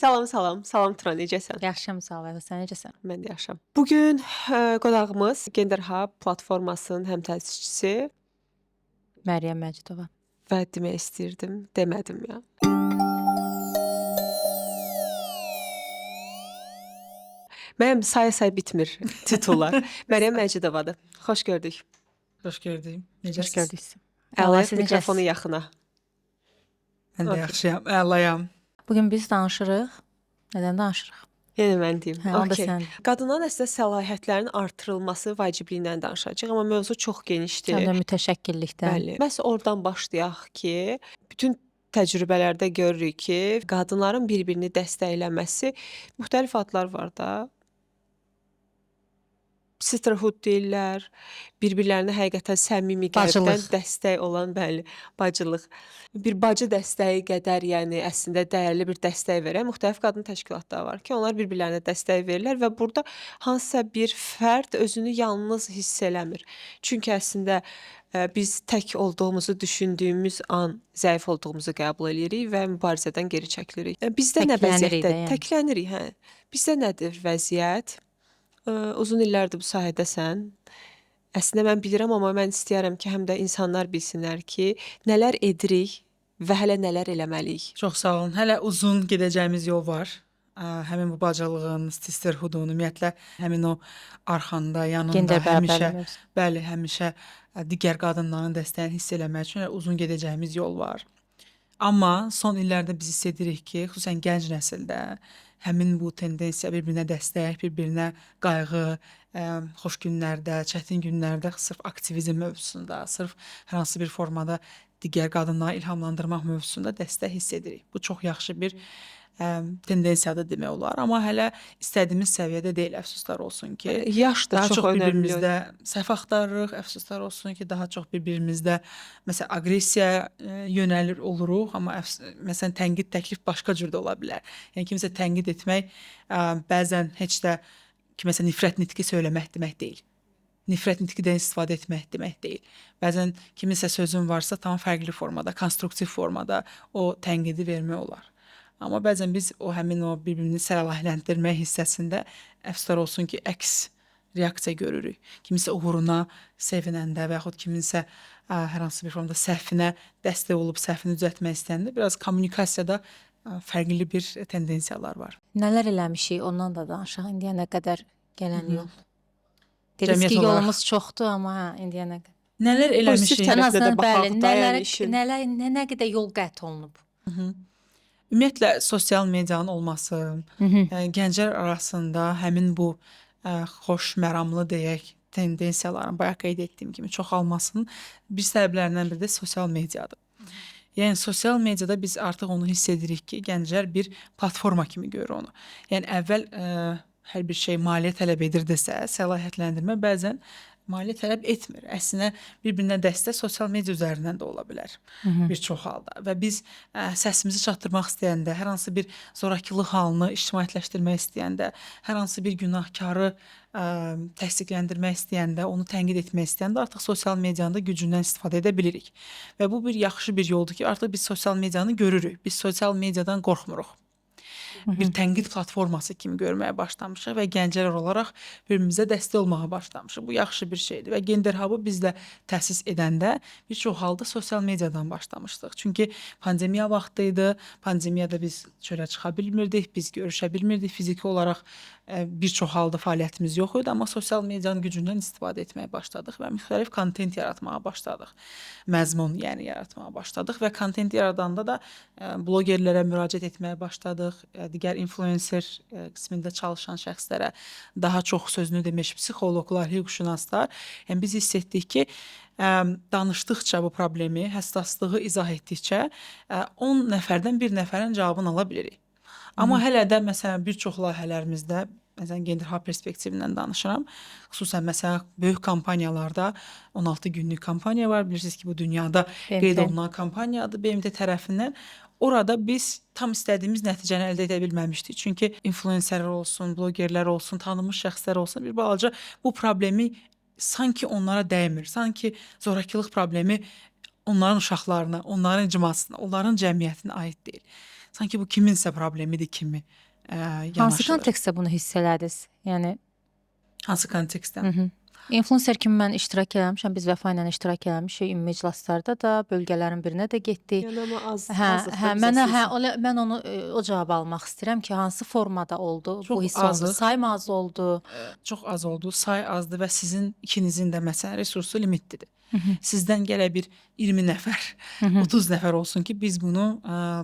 Salam, salam. Salam Turan, necəsən? Yaxşıyam, sağ ol. Ələ, sən necəsən? Mən də yaxşıyam. Bu gün qonağımız Gender Hub platformasının həm təsisçisi Məryəm Məcidova. və demək istəyirdim, demədim ya. Mənim say bitmir titullar. Məryəm Məcidovadır. Xoş gördük. Xoş gördük. Xoş Necəsiz? gördük. Əla, siz mikrofonu necəsiz? yaxına. Mən də Okey. yaxşıyam, əlayam. Bu gün biz danışırıq. Nədən danışırıq? Yenə mən deyim. Hə, onda Okey. sən. Qadınların əslində səlahiyyətlərinin artırılması vacibliyindən danışacağıq, amma mövzu çox genişdir. Sən də mütəşəkkillikdən. Bəli. Məhz oradan başlayaq ki, bütün təcrübələrdə görürük ki, qadınların bir-birini dəstəkləməsi müxtəlif adlar var da. Sisterhood deyirlər, bir-birlərinə həqiqətən səmimi qəlbdən Bacılıq. dəstək olan, bəli, bacılıq. Bir bacı dəstəyi qədər, yəni əslində dəyərli bir dəstək verən müxtəlif qadın təşkilatları var ki, onlar bir-birlərinə dəstək verirlər və burada hansısa bir fərd özünü yalnız hiss eləmir. Çünki əslində biz tək olduğumuzu düşündüyümüz an zəif olduğumuzu qəbul edirik və mübarizədən geri çəkilirik. Bizdə nə Təklənirik vəziyyətdə? də, yəni. Təklənirik, hə. Bizdə nədir vəziyyət? Uzun illərdir bu sahədəsən. Əslində mən bilirəm, amma mən istəyərəm ki, həm də insanlar bilsinlər ki, nələr edirik və hələ nələr eləməliyik. Çox sağ olun. Hələ uzun gedəcəyimiz yol var. Həmin bu bacalığın, sisterhoodun, ümumiyyətlə həmin o arxanda, yanında Gender həmişə, bərabərliyi mövzusu. bəli, həmişə digər qadınların dəstəyini hiss eləmək üçün hələ uzun gedəcəyimiz yol var. Amma son illərdə biz hiss edirik ki, xüsusən gənc nəsildə həmin bu tendensiya bir-birinə dəstək, bir-birinə qayğı, xoş günlərdə, çətin günlərdə sırf aktivizm mövzusunda, sırf hər hansı bir formada digər qadınları ilhamlandırmaq mövzusunda dəstək hiss edirik. Bu çox yaxşı bir tendensiyadır demək olar, amma hələ istədiyimiz səviyyədə deyil, əfsuslar olsun ki. Yaş da Daha çox çox önəmli. bir-birimizdə səhv axtarırıq, əfsuslar olsun ki, daha çox bir-birimizdə məsələn aqressiyaya yönəlir oluruq, amma məsələn tənqid, təklif başqa cür də ola bilər. Yəni kimisə tənqid etmək bəzən heç də kiməsə nifrət nitqi söyləmək demək deyil. Nifrət nitqidən istifadə etmək demək deyil. Bəzən kiminsə sözün varsa tam fərqli formada, konstruktiv formada o tənqidi vermək olar. Amma bəzən biz o həmin o bir-birini səlahiyyətləndirmək hissəsində əfsuslar olsun ki, əks reaksiya görürük. Kiminsə uğuruna sevinəndə və yaxud kiminsə hər hansı bir formada səhvinə dəstək olub səhvini düzəltmək istəyəndə biraz kommunikasiyada fərqli bir tendensiyalar var. Nələr eləmişik, ondan da danışaq. İndiyənə qədər gələn yol. Dediniz Cəmiyyət ki, olaraq- yolumuz çoxdur, amma indiyənə qədər. Nələr Pozitiv eləmişik? tərəf- Ən tərəfdə də azından baxaq bəli, da, yəni işin. nə qədər yol qət olunub. Ümumiyyətlə sosial medianın olması, gənclər arasında həmin bu xoş məramlı deyək tendensiyaların bayaq qeyd etdiyim kimi çoxalmasının bir səbəblərindən biri də sosial mediadır. Yəni sosial mediada biz artıq onu hiss edirik ki, gənclər bir platforma kimi görür onu. Yəni əvvəl hər bir şey maliyyə tələb edirdisə, səlahiyyətləndirmə bəzən maliyyə tələb etmir. Əslində bir-birinə dəstək sosial media üzərindən də ola bilər bir çox halda. Və biz səsimizi çatdırmaq istəyəndə, hər hansı bir zorakılıq halını ictimaiyyətləşdirmək istəyəndə, hər hansı bir günahkarı təsdiqləndirmək istəyəndə, onu tənqid etmək istəyəndə artıq sosial medianın da gücündən istifadə edə bilirik. Və bu bir yaxşı bir yoldur ki, artıq biz sosial medianı görürük. Biz sosial mediadan qorxmuruq. Bir tənqid platforması kimi görməyə başlamışıq və gənclər olaraq bir-birimizə dəstək olmağa başlamışıq. Bu yaxşı bir şeydir və Gender Hub-ı biz də təsis edəndə bir çox halda sosial mediadan başlamışdıq. Çünki pandemiya vaxtı idi. Pandemiyada biz çölə çıxa bilmirdik, biz görüşə bilmirdik. Fiziki olaraq bir çox halda fəaliyyətimiz yox idi, amma sosial medianın gücündən istifadə etməyə başladıq və müxtəlif kontent yaratmağa başladıq. Məzmun, yəni yaratmağa başladıq və kontent yaradanda da blogerlərə müraciət etməyə başladıq. Digər influencer qismində çalışan şəxslərə, daha çox sözünü demiş psixoloqlar, hüquqşünaslar. Yəni biz hiss etdik ki, danışdıqca bu problemi, həssaslığı izah etdikcə 10 nəfərdən bir nəfərin cavabını ala bilirik. Amma hələ də məsələn bir çox layihələrimizdə, məsələn Gender Hub perspektivindən danışıram. Xüsusən məsələn böyük kampaniyalarda 16 günlük kampaniya var. Bilirsiniz ki, bu dünyada qeyd olunan kampaniyadır BMT tərəfindən. Orada biz tam istədiyimiz nəticəni əldə edə bilməmişdik. Çünki influencerlər olsun, blogerlər olsun, tanınmış şəxslər olsun, bir balaca bu problemi sanki onlara dəymir. Sanki zorakılıq problemi onların uşaqlarına, onların icmasına, onların cəmiyyətinə aid deyil. sanki bu kiminsə problemidir kimi Hansı yanaşılır. kontekstdə bunu hiss elədiniz? Yəni Hansı kontekstdə? influencer kimi mən iştirak eləmişəm, biz Vəfa ilə iştirak eləmişik ümumi iclaslarda da, bölgələrin birinə də getdik. Yəni amma Hə, azlıq hə, da bizə mənə siz- mən onu o cavabı almaq istəyirəm ki, hansı formada oldu, Çox bu hiss oldu, azıq. sayım az oldu. Çox az oldu, say azdır və sizin ikinizin də məsələn resursu limitlidir. Sizdən gələ bir 20 nəfər, 30 nəfər olsun ki, biz bunu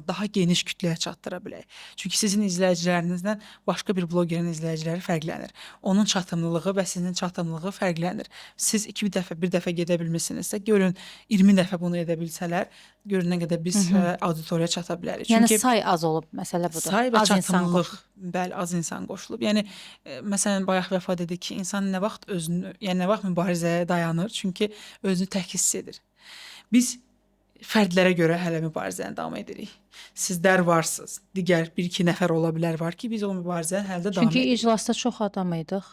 daha geniş kütləyə çatdıra bilək. Çünki sizin izləyicilərinizdən başqa bir bloqerin izləyiciləri fərqlənir. Onun çatımlılığı və sizin çatımlılığı fərqlənir. Siz bir dəfə gedə bilmirsinizsə, görün 20 dəfə bunu edə bilsələr, görün nə qədər biz auditoriyaya çata bilərik. Yəni Çünki say az olub, məsələ budur. say və Az insan çatımlılıq, qoşulub. bəli, az insan qoşulub. Yəni məsələn bayaq Vəfa dedi ki, insan nə vaxt özünü, yəni nə vaxt mübarizəyə dayanır, çünki özünü tək hiss edir. Biz fərdlərə görə hələ mübarizəni davam edirik. Sizlər varsınız. Digər 1-2 nəfər ola bilər var ki, biz o mübarizəni hələ də davam Çünki edirik. iclasda çox adam idik.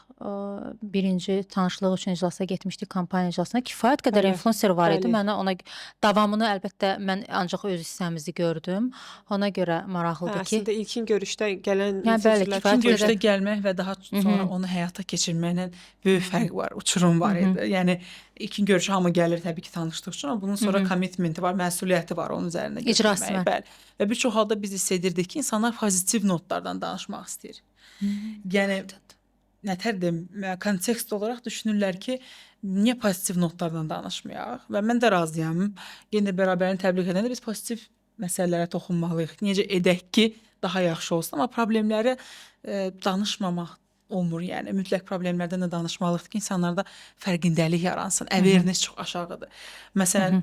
Birinci tanışlıq üçün iclasa getmişdik, kampaniya iclasına. Kifayət qədər Bəli, influencer var idi. bəli. Mənə ona davamını əlbəttə mən ancaq öz hissəmizi gördüm. Ona görə Hə, maraqlıdır ki, əslində ilkin görüşdə gələn Yəni, bəli, izləyicilər kifayət İlkin görüşdə qədər- gəlmək və daha sonra onu həyata keçirməklə böyük fərq var, uçurum var idi. Yəni ilkin görüşə hamı gəlir təbii ki, tanışdıq üçün, amma bunun sonra commitmenti var, məsuliyyəti var onun üzərində İcrası götürməyi. var. Bəli. Və bir çox halda biz hiss edirdik ki, insanlar pozitiv notlardan danışmaq istəyir. Yəni nətər deyim, kontekst olaraq düşünürlər ki, niyə pozitiv notlardan danışmayaq? Və mən də razıyam. Yenə də bərabərini təbliğ edəndə biz pozitiv məsələlərə toxunmalıyıq. Necə edək ki, daha yaxşı olsun, amma problemləri danışmamaq olmur. Yəni mütləq problemlərdən də danışmalıyıq ki, insanlarda fərqindəlik yaransın. Awareness çox aşağıdır. Məsələn,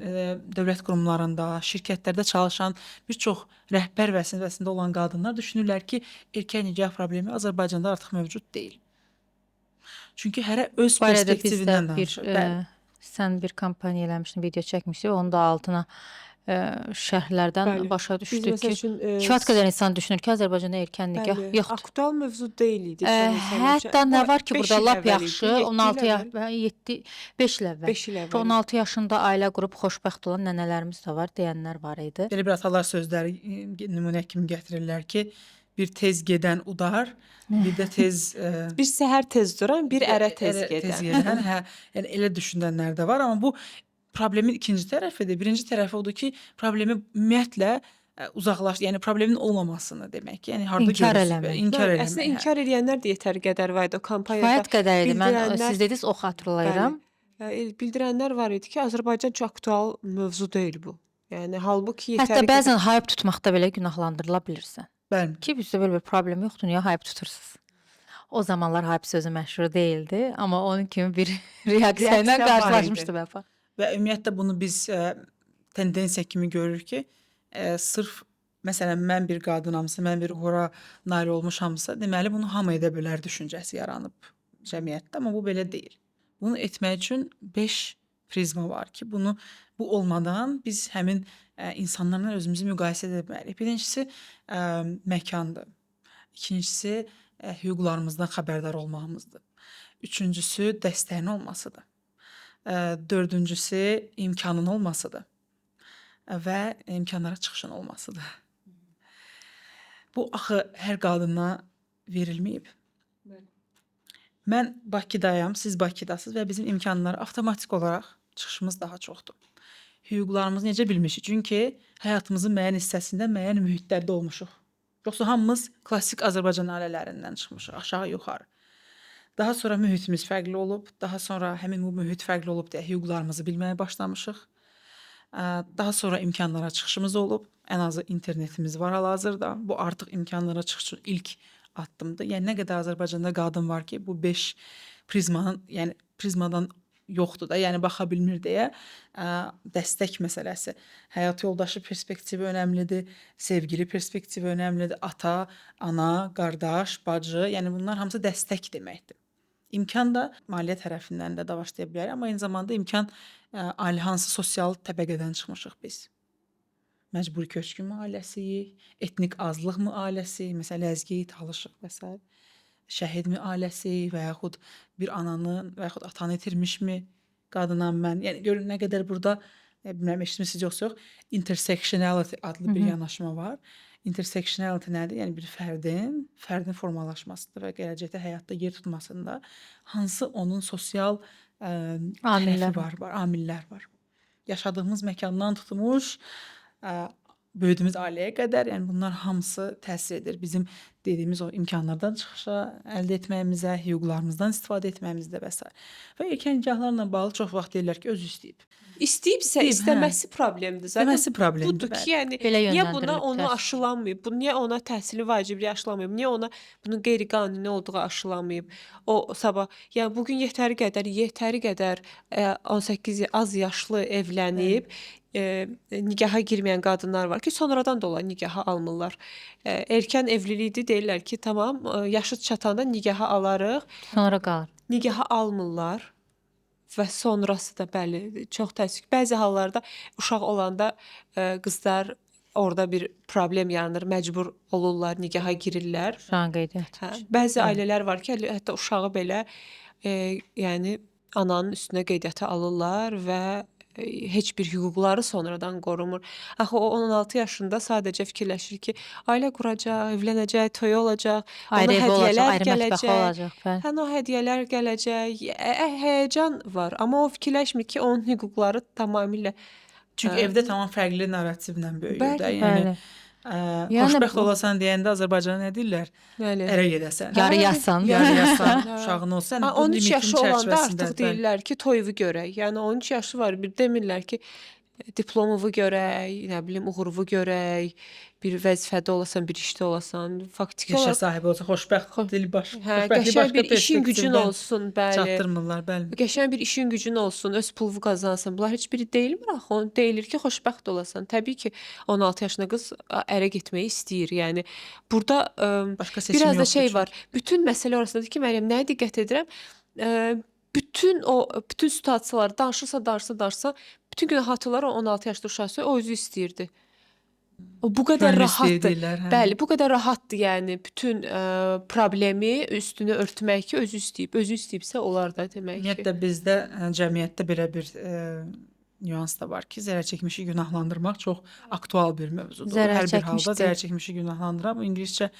dövlət qurumlarında, şirkətlərdə çalışan bir çox rəhbər vəzifəsində olan qadınlar düşünürlər ki, erkək nikah problemi Azərbaycanda artıq mövcud deyil. Çünki hərə öz barədə bizdə perspektivindən bir danışır. Bəli. sən bir kampaniya eləmişdin, video çəkmişdin, onun da altına şərhlərdən Bəli. başa Biz düşdük məsəl ki, üçün kifayət qədər insan düşünür ki, Azərbaycanda erkən nikah bəli, yoxdur. aktual mövzu deyil idi. Hətta nə var ki, burada lap yaxşı, 16 yaş, 5 il əvvəl. 5 il əvvəl. 16 yaşında ailə qurub xoşbəxt olan nənələrimiz də var, deyənlər var idi. Belə bir atalar sözləri nümunə kimi gətirirlər ki, bir tez gedən udar, bir də tez Bir səhər tez duran, bir ərə tez gedən. Hə, yəni elə düşünənlər də var, amma bu problemin ikinci tərəfidir. Birinci tərəfi odur ki, problemi ümumiyyətlə yəni problemin olmamasını demək. Yəni harda İnkar görürsüz? eləmək. İnkar eləmək. Əslində inkar edənlər də yetəri qədər var idi o kampaniyada. Kifayət qədər idi. Mən bildirənlər- siz dediniz o xatırlayıram. Bildirənlər var idi ki, Azərbaycan çox aktual mövzu deyil bu. Yəni halbuki Hətta yetəri bəzən hype tutmaqda belə günahlandırıla bilirsən. Bəli. Ki, bizdə belə bir problem yoxdur, niyə hype tutursunuz? O zamanlar hype sözü məşhur deyildi, amma onun kimi bir reaksiya ilə Reaksiya var qarşılaşmışdı idi. Vəfa. Və ümumiyyətlə bunu biz tendensiya kimi görürük ki, sırf məsələn mən bir qadınamsa, mən bir uğura nail olmuşamsa, deməli bunu hamı edə bilər düşüncəsi yaranıb cəmiyyətdə, amma bu belə deyil. Bunu etmək üçün 5 prizma var ki, bu olmadan biz həmin insanlarla özümüzü müqayisə edə bilmərik. Birincisi məkandır. İkincisi hüquqlarımızdan xəbərdar olmağımızdır. Üçüncüsü dəstəyin olmasıdır. Dördüncüsü imkanın olmasıdır və imkanlara çıxışın olmasıdır. Bu axı hər qadına verilməyib. Mən Bakıdayam, siz Bakıdasınız və bizim imkanlar avtomatik olaraq çıxışımız daha çoxdur. Hüquqlarımızı necə bilmişik? Çünki həyatımızın müəyyən hissəsində müəyyən mühitlərdə olmuşuq. Yoxsa hamımız klassik Azərbaycan ailələrindən çıxmışıq, aşağı yuxarı. Daha sonra mühitimiz fərqli olub, daha sonra həmin bu mühit fərqli olub deyə hüquqlarımızı bilməyə başlamışıq. Daha sonra imkanlara çıxışımız olub, ən azı internetimiz var hal-hazırda. Bu artıq imkanlara çıxış üçün ilk addımdır. Yəni nə qədər Azərbaycanda qadın var ki, bu 5 prizmadan yoxdur da, yəni baxa bilmir deyə dəstək məsələsi, həyat yoldaşı perspektivi önəmlidir, sevgili perspektivi önəmlidir, ata, ana, qardaş, bacı, yəni bunlar hamısı dəstək deməkdir. İmkan da maliyyə tərəfindən də başlaya bilər, amma eyni zamanda imkan hansı sosial təbəqədən çıxmışıq biz. Məcburi köçkün mü ailəsiyik, etnik azlıq mı ailəsi, məsələn, ləzgi, talışıq və s. Şəhid mi ailəsi və yaxud bir ananı və yaxud atanı itirmişmi qadınam mən. Yəni görün nə qədər burada bilmirəm eşitmisiniz yoxsa yox, intersectionality adlı bir yanaşma var. intersectionality nədir? Yəni bir fərdin formalaşmasıdır və gələcəkdə həyatda yer tutmasında hansı onun sosial Amillər tərəfi var, amillər var. Yaşadığımız məkandan tutmuş böyüdüyümüz ailəyə qədər, yəni bunlar hamısı təsir edir. Bizim dediyimiz o imkanlardan çıxışa əldə etməyimizə, hüquqlarımızdan istifadə etməyimizdə və s. Və erkən nikahlarla bağlı çox vaxt deyirlər ki, özü istəyib. İstəyibsə İstəyib, istəməsi problemdir. Zaten İstəməsi problemdir, budur ki, bəli. yəni Belə niyə buna yönləndirilib onu tərs. aşılanmayıb? Bu niyə ona təhsili vacibliyi aşılanmayıb? Niyə ona bunun qeyri-qanuni olduğu aşılanmayıb? O sabah, yəni bu gün yetəri qədər 18 az yaşlı evlənib nikaha girməyən qadınlar var ki, sonradan da onlar nikaha almırlar. Erkən evlilikdir, deyirlər ki, tamam, yaşı çatanda nikaha alarıq. Sonra qalır. Nikaha almırlar və sonrası da bəli, çox təəssüf. Bəzi hallarda uşaq olanda qızlar orada bir problem yaranır, məcbur olurlar, nikaha girirlər. Uşağın qeydiyyatı. Hə, bəzi ailələr var ki, hətta uşağı belə yəni ananın üstünə qeydiyyata alırlar və heç bir hüquqları sonradan qorunmur. Axı o 16 yaşında sadəcə fikirləşir ki, ailə quracaq, evlənəcək, toyu olacaq, Ayrı ona evi olacaq, hədiyyələr ayrı mətbəxi gələcək. olacaq. Bəli. Hə, o hədiyyələr gələcək. Həyəcan var, amma o fikirləşmir ki, onun hüquqları tamamilə Çünki evdə tamam fərqli narrativlə böyüyür də. Bəli, Yəni Bəli. xoşbəxt olasan deyəndə Azərbaycanda nə deyirlər? bəli. Ərə gedəsən. Yarı yasan. Yarı yasan Hə. uşağın olsa, yəni Ha, bu 13 limitin yaşı olanda çərçivəsində artıq deyirlər ki, toyuvu görək. Yəni 13 yaşı var, bir demirlər ki, diplomuvu görək, nə bilim, uğuruvu görək, bir vəzifədə olasan, bir işdə olasan, faktiki peşə olaraq sahibi olsa xoşbəxt dil baş. hə, xoşbəxtlik qəşəng bir işin gücün perspektivdən olsun, bəli. çatdırmırlar, bəli. Qəşəng bir işin gücün olsun, öz pulunu qazansan. Bunlar heç biri deyilmir axı. O deyilir ki, xoşbəxt olasan. Təbii ki, 16 yaşında qız ərə getməyi istəyir. Yəni burada Başqa seçim biraz da yoxdur şey çünki. var. var. Bütün məsələ orasındadır ki, Məryəm, nəyə diqqət edirəm? Bütün situasiyalar danışsa, bütün gün hatırlar o 16 yaşlı uşaq o özü istəyirdi. O bu qədər Könlü rahatdır. istəyirlər, hə. Bəli, bu qədər rahatdır, yəni bütün problemi üstünü örtmək ki, özü istəyib. Özü istəyibsə olar da demək ki. Ümumiyyətlə bizdə cəmiyyətdə belə bir nüans da var ki, zərərçəkmişi günahlandırmaq çox aktual bir mövzudur. Hər bir halda Zərərçəkmişdir. zərərçəkmişi günahlandırmaq. Bu ingiliscə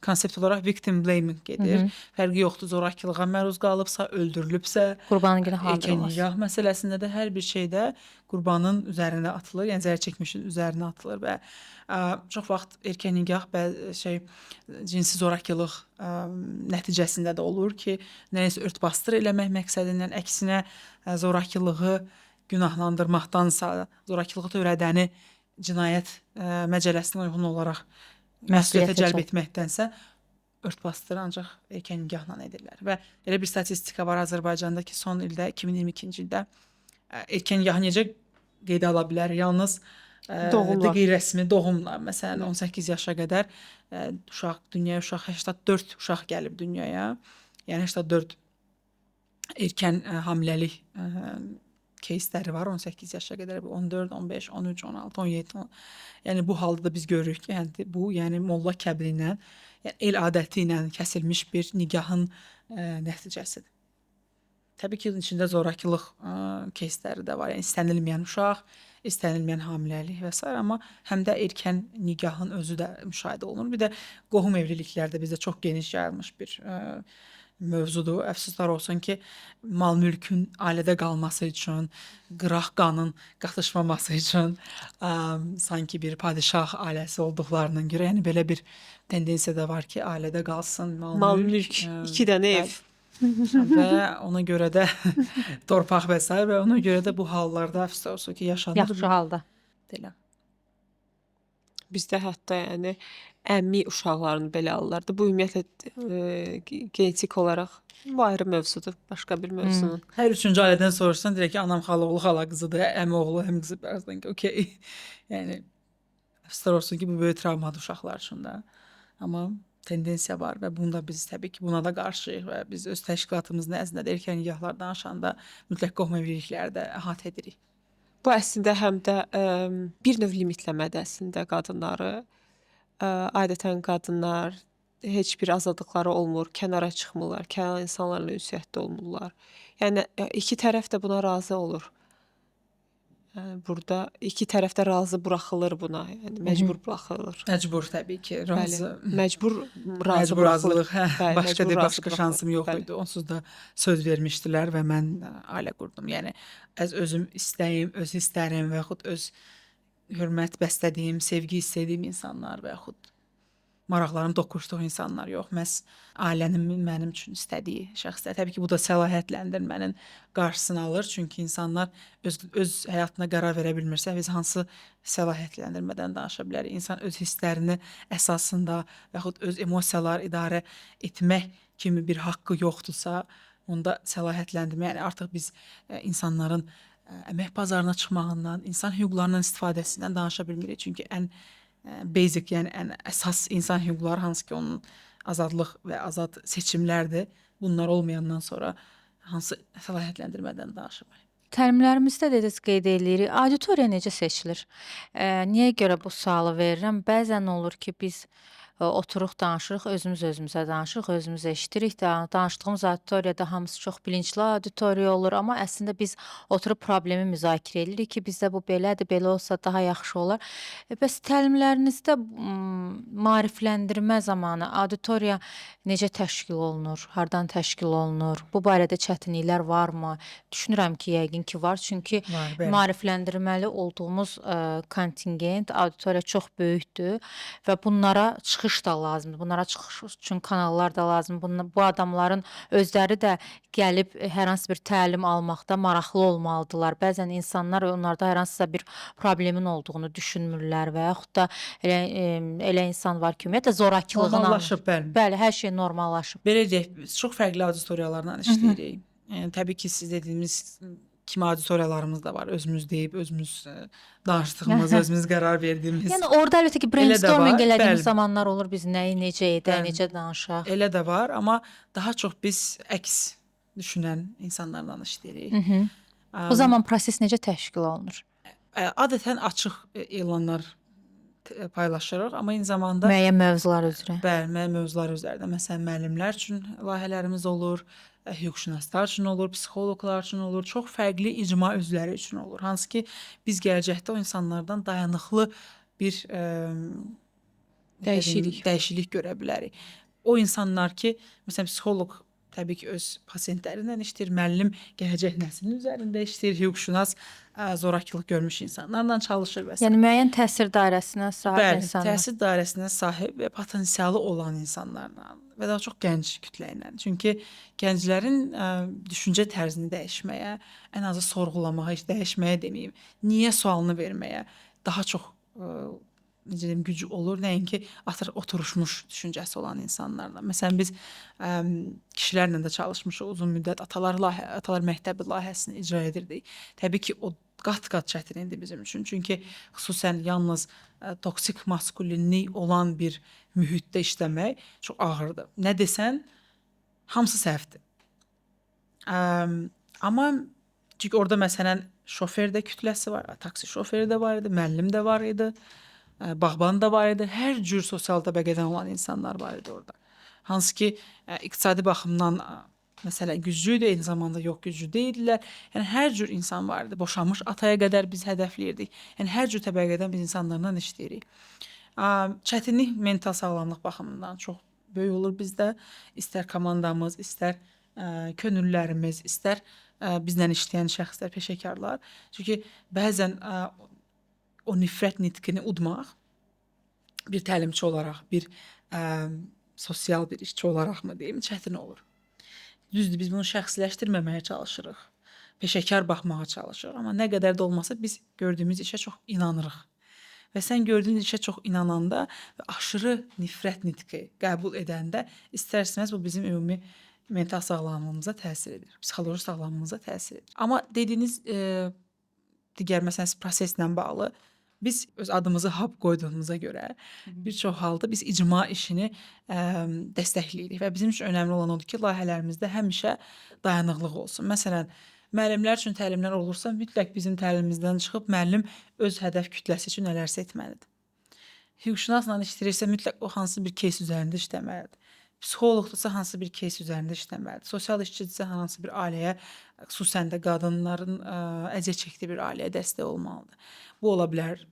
konsept olaraq victim blaming gedir. Fərqi yoxdur, zorakılığa məruz qalıbsa, öldürülübsə, Qurbanın günü erkən hazırlanır. nikah məsələsində də hər bir şeydə qurbanın üzərinə atılır, yəni zərərçəkmişin üzərinə atılır və çox vaxt erkən nikah cinsi zorakılıq nəticəsində də olur ki, nəyisə ört-basdır eləmək məqsədindən əksinə zorakılığı günahlandırmaqdansa, zorakılığı törədəni cinayət məcəlləsinə uyğun olaraq məsuliyyətə cəlb etməkdənsə ört-basdır ancaq erkən nikahla edirlər. Və elə bir statistika var Azərbaycanda ki, son ildə 2022-ci ildə erkən nikahı necə qeydə ala bilər? Yalnız Doğumla. qeyri-rəsmi doğumla, məsələn 18 yaşa qədər dünyaya uşaq 84 uşaq gəlib dünyaya. Yəni 84 erkən hamiləlik кейsləri var 18 yaşa qədər, 14, 15, 13, 16, 17. Yəni bu halda da biz görürük ki, yəni molla kəbri ilə, yəni el adəti ilə kəsilmiş bir nikahın nəticəsidir. Təbii ki, içində zorakılıq keysləri də var. Yəni istənilməyən uşaq, istənilməyən hamiləlik və s. amma həm də erkən nikahın özü də müşahidə olunur. Bir də qohum evlilikləri də bizdə çox geniş yayılmış bir mövzudur. Əfsuslar olsun ki, mal-mülkün ailədə qalması üçün, qıraq qanın qatışmaması üçün sanki bir padişah ailəsi olduqlarına görə, yəni belə bir tendensiya da var ki, ailədə qalsın Mal-mülk, 2 dənə ev. və ona görə də torpaq və s. və ona görə də bu hallarda əfsuslar olsun ki, yaşanır. Yaxşı halda. Deyiləm. Bizdə hətta yəni əmmi uşaqlarını belə alırlardı. Bu ümumiyyətlə genetik olaraq bu ayrı mövzudur, başqa bir mövzunun. Hər üçüncü ailədən soruşsan, deyir ki, anam xala oğlu, xala qızıdır, əmi oğlu, əmi qızı birazdan ki, okey. Yəni əfsuslar olsun ki, bu böyük travmadır uşaqlar üçün də. Amma tendensiya var və bunda biz təbii ki, buna da qarşıyıq və biz öz təşkilatımızın nəzdində də erkən nikahlar danışanda mütləq qohum evlilikləri də əhatə edirik. Bu əslində həm də bir növ limitləmədir əslində qadınları. Adətən qadınlar heç bir azadlıqları olmur, kənara çıxmırlar, kənar insanlarla ünsiyyətdə olmurlar. Yəni iki tərəf də buna razı olur. Burada iki tərəf də razı buraxılır buna, yəni məcbur buraxılır. Məcbur təbii ki, Bəli, razı. məcbur razı Məcbur buraxılır. razılıq, hə, Bəli, başqa məcbur razı başqa buraxılır. şansım yox Bəli. idi. Onsuz da söz vermişdilər və mən ailə qurdum. Yəni özüm istəyim, öz hisslərim və yaxud öz hörmət bəslədiyim, sevgi hiss etdiyim insanlar və yaxud maraqlarım toqquşduğu insanlar yox, məhz ailənin mənim üçün istədiyi şəxslər. Təbii ki, bu da səlahiyyətləndirmənin qarşısını alır, çünki insanlar öz həyatına qərar verə bilmirsə, biz hansı səlahiyyətləndirmədən danışa bilərik? İnsan öz hisslərini əsasında və yaxud öz emosiyaları idarə etmək kimi bir haqqı yoxdursa, onda səlahiyyətləndirmə, yəni artıq biz insanların əmək bazarına çıxmağından, insan hüquqlarının istifadəsindən danışa bilmirik. Çünki ən basic, yəni ən əsas insan hüquqları hansı ki, onun azadlıq və azad seçimlərdir. Bunlar olmayandan sonra hansı səlahiyyətləndirmədən danışa bilərik? Təlimlərimizdə dediniz, qeyd eləyirik. Auditoriya necə seçilir? Niyə görə bu sualı verirəm? Bəzən olur ki, biz oturuq danışırıq, özümüz özümüzə danışırıq, özümüz eşidirik də, danışdığımız auditoriyada hamısı çox bilinçli auditoriya olur, amma əslində biz oturub problemi müzakirə edirik ki, bizdə bu belədir, belə olsa daha yaxşı olar. Bəs təlimlərinizdə maarifləndirmə zamanı auditoriya necə təşkil olunur, hardan təşkil olunur? Bu barədə çətinliklər varmı? Düşünürəm ki, yəqin ki var, çünki Var, bəli. maarifləndirməli olduğumuz kontingent, auditoriya çox böyükdür və bunlara çıxış da lazımdır. Bunlara çıxış üçün kanallar da lazımdır. Bu adamların özləri də gəlib hər hansı bir təlim almaqda maraqlı olmalıdırlar. Bəzən insanlar onlarda hər hansısa bir problemin olduğunu düşünmürlər və yaxud da elə insan var ki, ümumiyyətlə zorakılığın Normallaşıb, bəli. Bəli, hər şey normallaşıb. Belə deyək, biz çox fərqli auditoriyalarla işləyirik. Yəni təbii ki, siz dediyiniz kimi auditoriyalarımız da var. Özümüz deyib, özümüz danışdığımız, özümüz qərar verdiyimiz. Yəni orada əlbəttə ki, Elə də brainstorming var, elədiyimiz bəli. zamanlar olur, biz nəyi necə edək, Bəli. necə danışaq. Elə də var, amma daha çox biz əks düşünən insanlarla işləyirik. Bu zaman proses necə təşkil olunur? Adətən açıq elanlar paylaşırıq, amma eyni zamanda Müəyyən mövzular üzrə. bəli, müəyyən mövzular üzərində. Məsələn, müəllimlər üçün layihələrimiz olur, hüquqşünaslar üçün olur, psixoloqlar üçün olur, çox fərqli icma üzvləri üçün olur. Hansı ki, biz gələcəkdə o insanlardan dayanıqlı bir dəyişiklik görə bilərik. O insanlar ki, məsələn, psixoloq təbii ki, öz pasientləri ilə işləyir, müəllim gələcək nəslin üzərində işləyir, hüquqşünas zorakılıq görmüş insanlarla çalışır və s. Yəni müəyyən təsir dairəsinə sahib Bəli, insanlar. təsir dairəsinə sahib və potensialı olan insanlarla və daha çox gənc kütlə ilə. Çünki gənclərin düşüncə tərzini dəyişməyə, ən azı sorğulamağa, heç dəyişməyə deməyim, niyə sualını verməyə daha çox necə deyim, gücü olur, nəinki oturuşmuş düşüncəsi olan insanlarla. Məsələn, biz kişilərlə də çalışmışıq uzun müddət. Atalar məktəbi layihəsini icra edirdik. Təbii ki, o qat-qat çətin idi bizim üçün. Çünki xüsusən yalnız toksik maskulinlik olan bir mühitdə işləmək çox ağırdır. Nə desən, hamısı səhvdir. Amma çünki orada məsələn şofer də kütləsi var, taksi şoferi də var idi, müəllim də var idi, bağban da var idi. Hər cür sosial təbəqədən olan insanlar var idi orada. Hansı ki, iqtisadi baxımdan məsələn güclü idi, eyni zamanda yox güclü deyildilər. Yəni hər cür insan var idi. Boşanmış ataya qədər biz hədəfləyirdik. Yəni hər cür təbəqədən biz insanlarla işləyirik. Çətinlik mental sağlamlıq baxımından çox böyük olur bizdə. İstər komandamız, istər könüllülərimiz, istər bizlə işləyən şəxslər, peşəkarlar. Çünki bəzən o nifrət nitqini udmaq bir təlimçi olaraq, bir sosial bir işçi olaraq mı deyim, çətin olur. Düzdür, biz bunu şəxsiləşdirməməyə çalışırıq. Peşəkar baxmağa çalışırıq. Amma nə qədər də olmasa biz gördüyümüz işə çox inanırıq. Və sən gördüyün işə çox inananda və aşırı nifrət nitqi qəbul edəndə istər-istəməz bu bizim ümumi mental sağlamlığımıza təsir edir. Psixoloji sağlamlığımıza təsir edir. Amma dediyiniz digər məsələn proseslə bağlı biz öz adımızı hab qoyduğumuza görə bir çox halda biz icma işini dəstəkləyirik və bizim üçün önəmli olan odur ki, layihələrimizdə həmişə dayanıqlıq olsun. Məsələn, müəllimlər üçün təlimlər olursa, mütləq bizim təlimimizdən çıxıb müəllim öz hədəf kütləsi üçün nələrsə etməlidir. Hüquqşünasla işləyirsə, mütləq o hansı bir кейs üzərində işləməlidir. Psixoloqdursa hansı bir case üzərində işləməlidir. Sosial işçidirsə hansı bir ailəyə, xüsusən də qadınların əziyyət çəkdiyi bir ailəyə dəstək olmalıdır. Bu ola bilər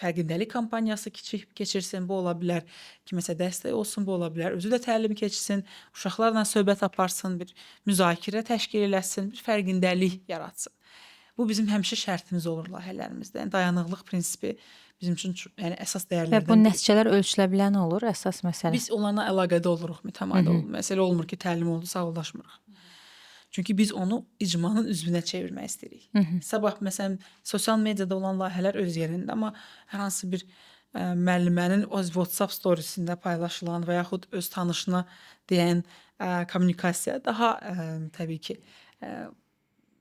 fərqindəlik kampaniyası keçirsin, bu ola bilər kiməsə dəstək olsun, bu ola bilər özü də təlim keçsin, uşaqlarla söhbət aparsın, bir müzakirə təşkil eləsin, bir fərqindəlik yaratsın. Bu bizim həmişə şərtimiz olur layihələrimizdə. Yəni dayanıqlıq prinsipi bizim üçün yəni əsas Və bu dəyərlərdən biridir. nəticələr ölçülə bilən olur əsas məsələ. Biz onlarla əlaqədə oluruq, mütəmadi olur. Məsələ olmur ki, təlim oldu, sağollaşmırıq. Çünki biz onu icmanın üzvünə çevirmək istəyirik. Sabah məsələn sosial mediada olan layihələr öz yerində, amma hər hansı bir müəllimənin öz WhatsApp storiesində paylaşılan və yaxud öz tanışına deyən kommunikasiya daha təbii ki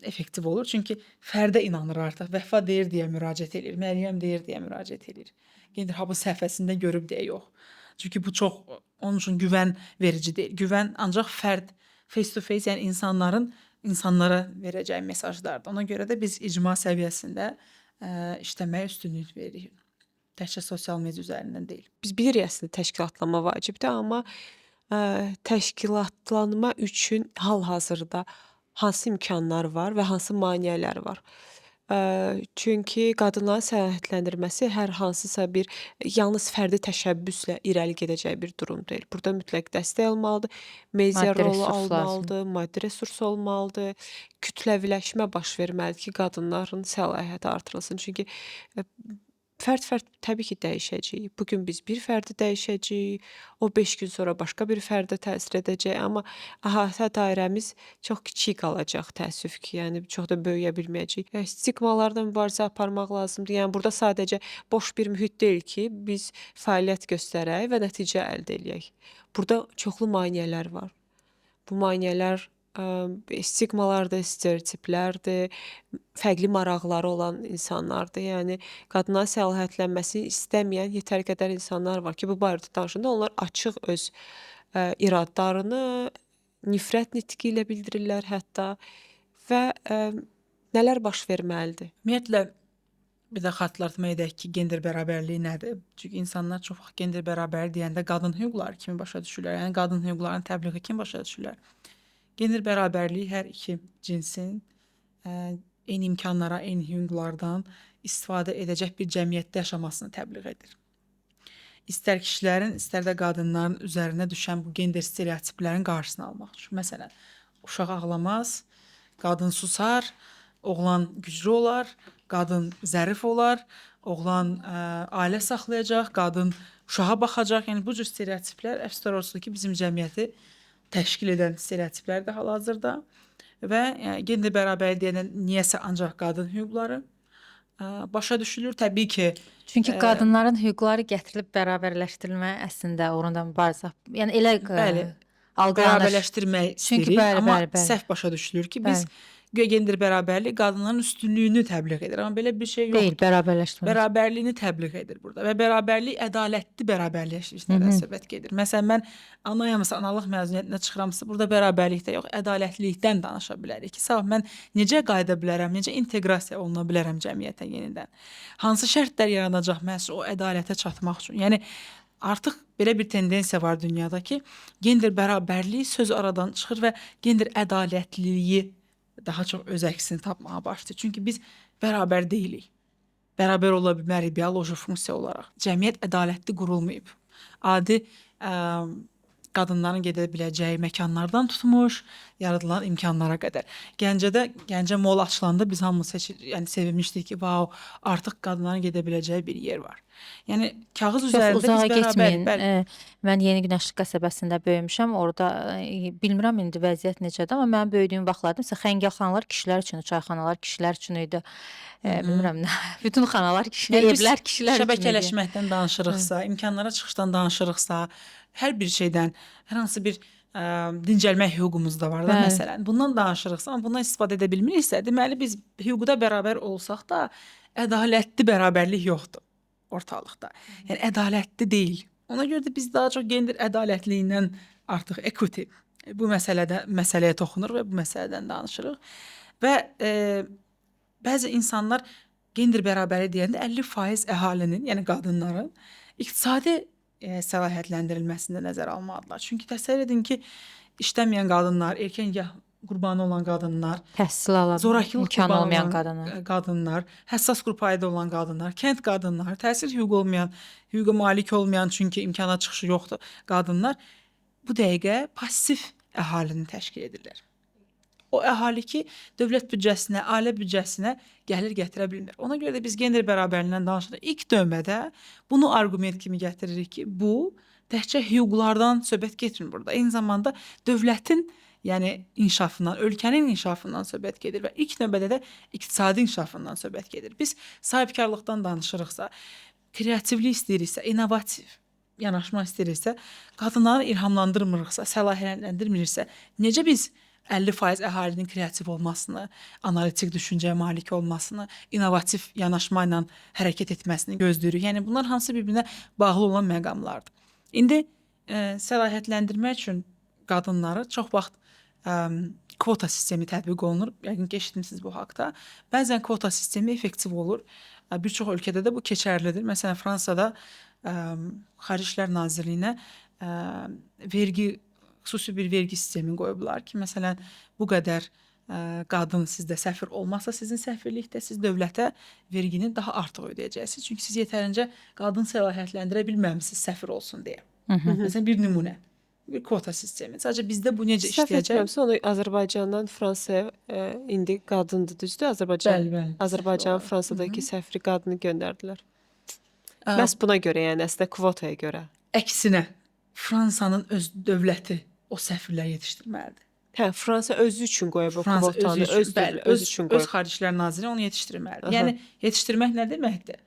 effektiv olur. Çünki fərdə inanır artıq. Vəfa deyir deyə müraciət edir, Məryəm deyir deyə müraciət edir. Gedir ha bu səhifəsində görüb deyə yox. Çünki bu çox onun üçün güvən verici deyil. Güvən ancaq fərd face to face, yəni insanlara verəcəyi mesajlardır. Ona görə də biz icma səviyyəsində işləməyə üstünlük veririk. Təkcə sosial media üzərindən deyil. Biz bilirik əslində təşkilatlanma vacibdir, amma təşkilatlanma üçün hal-hazırda hansı imkanlar var və hansı maneələr var? Çünki qadınların səyahətləndirməsi hər hansısa bir yalnız fərdi təşəbbüslə irəli gedəcək bir durum deyil. Burada mütləq dəstək olmalıdır, media Maddi rolu resurs lazımdır. almalıdır, maddi resurs olmalıdır, kütləviləşmə baş verməlidir ki, qadınların səlahiyyəti artırılsın. Çünki fərd təbii ki, dəyişəcəyik. Bugün biz bir fərdi dəyişəcəyik, o 5 gün sonra başqa bir fərdə təsir edəcək, amma əhatə dairəmiz çox kiçik qalacaq təəssüf ki, yəni çox da böyüyə bilməyəcək. Stigmalarla mübarizə aparmaq lazımdır. Yəni burada sadəcə boş bir mühit deyil ki, biz fəaliyyət göstərək və nəticə əldə eləyək. Burada çoxlu maneələr var. Bu maneələr stigmalardır, stereotiplərdir, fərqli maraqları olan insanlardır. Yəni qadınların səlahiyyətlənməsini istəməyən yetər qədər insanlar var ki, bu barədə danışanda onlar açıq öz iradlarını nifrət nitqi ilə bildirirlər hətta və nələr baş verməlidir? Ümumiyyətlə bir də xatırlatma edək ki, gender bərabərliyi nədir? Çünki insanlar çox vaxt gender bərabərliyi deyəndə qadın hüquqları kimi başa düşürlər. Yəni qadın hüquqlarının təbliği kimi başa düşürlər. Gender bərabərliyi hər iki cinsin eyni imkanlara, eyni hüquqlardan istifadə edəcək bir cəmiyyətdə yaşamasını təbliğ edir. İstər kişilərin, istər də qadınların üzərinə düşən bu gender stereotiplərin qarşısını almaq üçün. Məsələn, uşaq ağlamaz, qadın susar, oğlan güclü olar, qadın zərif olar, oğlan ailə saxlayacaq, qadın uşağa baxacaq. Yəni bu cür stereotiplər əfsuslar olsun ki, bizim cəmiyyəti təşkil edən stereotiplərdir hal-hazırda və gender bərabərliyi deyəndə niyəsə ancaq qadın hüquqları başa düşülür. Təbii ki, Çünki qadınların hüquqları gətirilib bərabərləşdirilməyə əslində orada mübarizə. Yəni elə bəli, algılanır. bərabərləşdirmək Çünki istəyirik, bəli, amma bəli. səhv başa düşülür ki, biz gender bərabərliyi qadınların üstünlüyünü təbliğ edir. Amma belə bir şey yoxdur. Deyil, bərabərləşdirmək. Bərabərliyini təbliğ edir burada və bərabərlik ədalətli bərabərləşdirmədən söhbət gedir. Məsələn, mən anayamsa, analıq məzuniyyətinə çıxıramsa, burada bərabərlikdə yox, ədalətlilikdən danışa bilərik ki, sağ mən necə qayıda bilərəm, necə inteqrasiya oluna bilərəm cəmiyyətə yenidən? Hansı şərtlər yaranacaq məhz o ədalətə çatmaq üçün? Yəni artıq belə bir tendensiya var dünyada ki, gender bərabərliyi sözü aradan çıxır və gender ədalətliliyi daha çox öz əksini tapmağa başlayır. Çünki biz bərabər deyilik. Bərabər ola bilmərik bioloji funksiya olaraq. Cəmiyyət ədalətli qurulmayıb. Adi qadınların gedə biləcəyi məkanlardan tutmuş, yaradılan imkanlara qədər. Gəncə mall açılanda biz hamımız yəni sevinmişdik ki, vau, artıq qadınların gedə biləcəyi bir yer var. Yəni kağız üzərində biz bərabər. Mən Yeni Günəşli qəsəbəsində böyümüşəm. Orada bilmirəm indi vəziyyət necədir, amma mənim böyüdüyüm vaxtlarda məsələn xəngəlxanalar kişilər üçün, çayxanalar kişilər üçün idi. Bilmirəm nə. Bütün xanalar kişilər, evlər kişilər üçün idi. Şəbəkələşməkdən danışırıqsa, imkanlara çıxışdan danışırıqsa, hər bir şeydən, hər hansı bir dincəlmək hüququmuz da var da məsələn. Bundan danışırıqsa, amma bundan istifadə edə bilmiriksə, deməli biz hüquqda bərabər olsaq da ədalətli bərabərlik yoxdur ortalıqda. Yəni ədalətli deyil. Ona görə də biz daha çox gender ədalətliyindən artıq equity bu məsələyə toxunur və bu məsələdən danışırıq. Və bəzi insanlar gender bərabərliyi deyəndə 50% əhalinin, yəni qadınların iqtisadi səlahiyyətləndirilməsində nəzərə almalıdırlar. Çünki təsəvvür edin ki, işləməyən qadınlar, erkən nikah qurbanı olan qadınlar, Təhsil ala zorakılıq imkanı qurbanı olmayan olan qadınlar. qadınlar, həssas qrup aid olan qadınlar, kənd qadınları, təhsil hüququ olmayan, hüquqa malik olmayan, çünki imkana çıxışı yoxdur qadınlar bu dəqiqə passiv əhalini təşkil edirlər. O əhali ki, dövlət büdcəsinə, ailə büdcəsinə gəlir gətirə bilmir. Ona görə də biz gender bərabərliyindən danışanda ilk növbədə bunu arqument kimi gətiririk ki, bu təkcə hüquqlardan söhbət getmir burada. Eyni zamanda dövlətin, yəni inkişafından, ölkənin inkişafından söhbət gedir və ilk növbədə də iqtisadi inkişafından söhbət gedir. Biz sahibkarlıqdan danışırıqsa, kreativlik istəyiriksə, innovativ yanaşma istəyiriksə, qadınları ilhamlandırmırıqsa, səlahiyyətləndirmiriksə, necə biz 50% əhalinin kreativ olmasını, analitik düşüncəyə malik olmasını, innovativ yanaşma ilə hərəkət etməsini gözləyirik. Yəni bunlar hamısı bir-birinə bağlı olan məqamlardır. İndi səlahiyyətləndirmək üçün qadınları çox vaxt kvota sistemi tətbiq olunur. Yəqin ki, eşitmisiniz bu haqqda. Bəzən kvota sistemi effektiv olur. Bir çox ölkədə də bu keçərlidir. Məsələn, Fransada Xarici İşlər Nazirliyinə xüsusi bir vergi sistemi qoyublar ki, məsələn, bu qədər qadın sizdə səfir olmasa sizin səfirlikdə siz dövlətə vergini daha artıq ödəyəcəksiniz. Çünki siz yetərincə qadın səlahiyyətləndirə bilməmisiniz səfir olsun deyə. Məsələn, bir nümunə, bir kvota sistemi. Sadəcə bizdə bu necə Səhv işləyəcək? etmirəmsə, onu Azərbaycandan Fransaya indi qadındır, düzdür? Azərbaycan. Bəli. Azərbaycanın Fransadakı səfiri qadını göndərdilər. Məhz buna görə, yəni əslində kvotaya görə. Əksinə, Fransanın öz dövləti o səfirlər yetişdirməlidir. Hə, Fransa özü üçün qoyub o Fransa kvotanı, öz üçün öz qoyub. Xarici İşlər Naziri onu yetişdirməlidir. Aha. Yəni yetişdirmək nə deməkdir?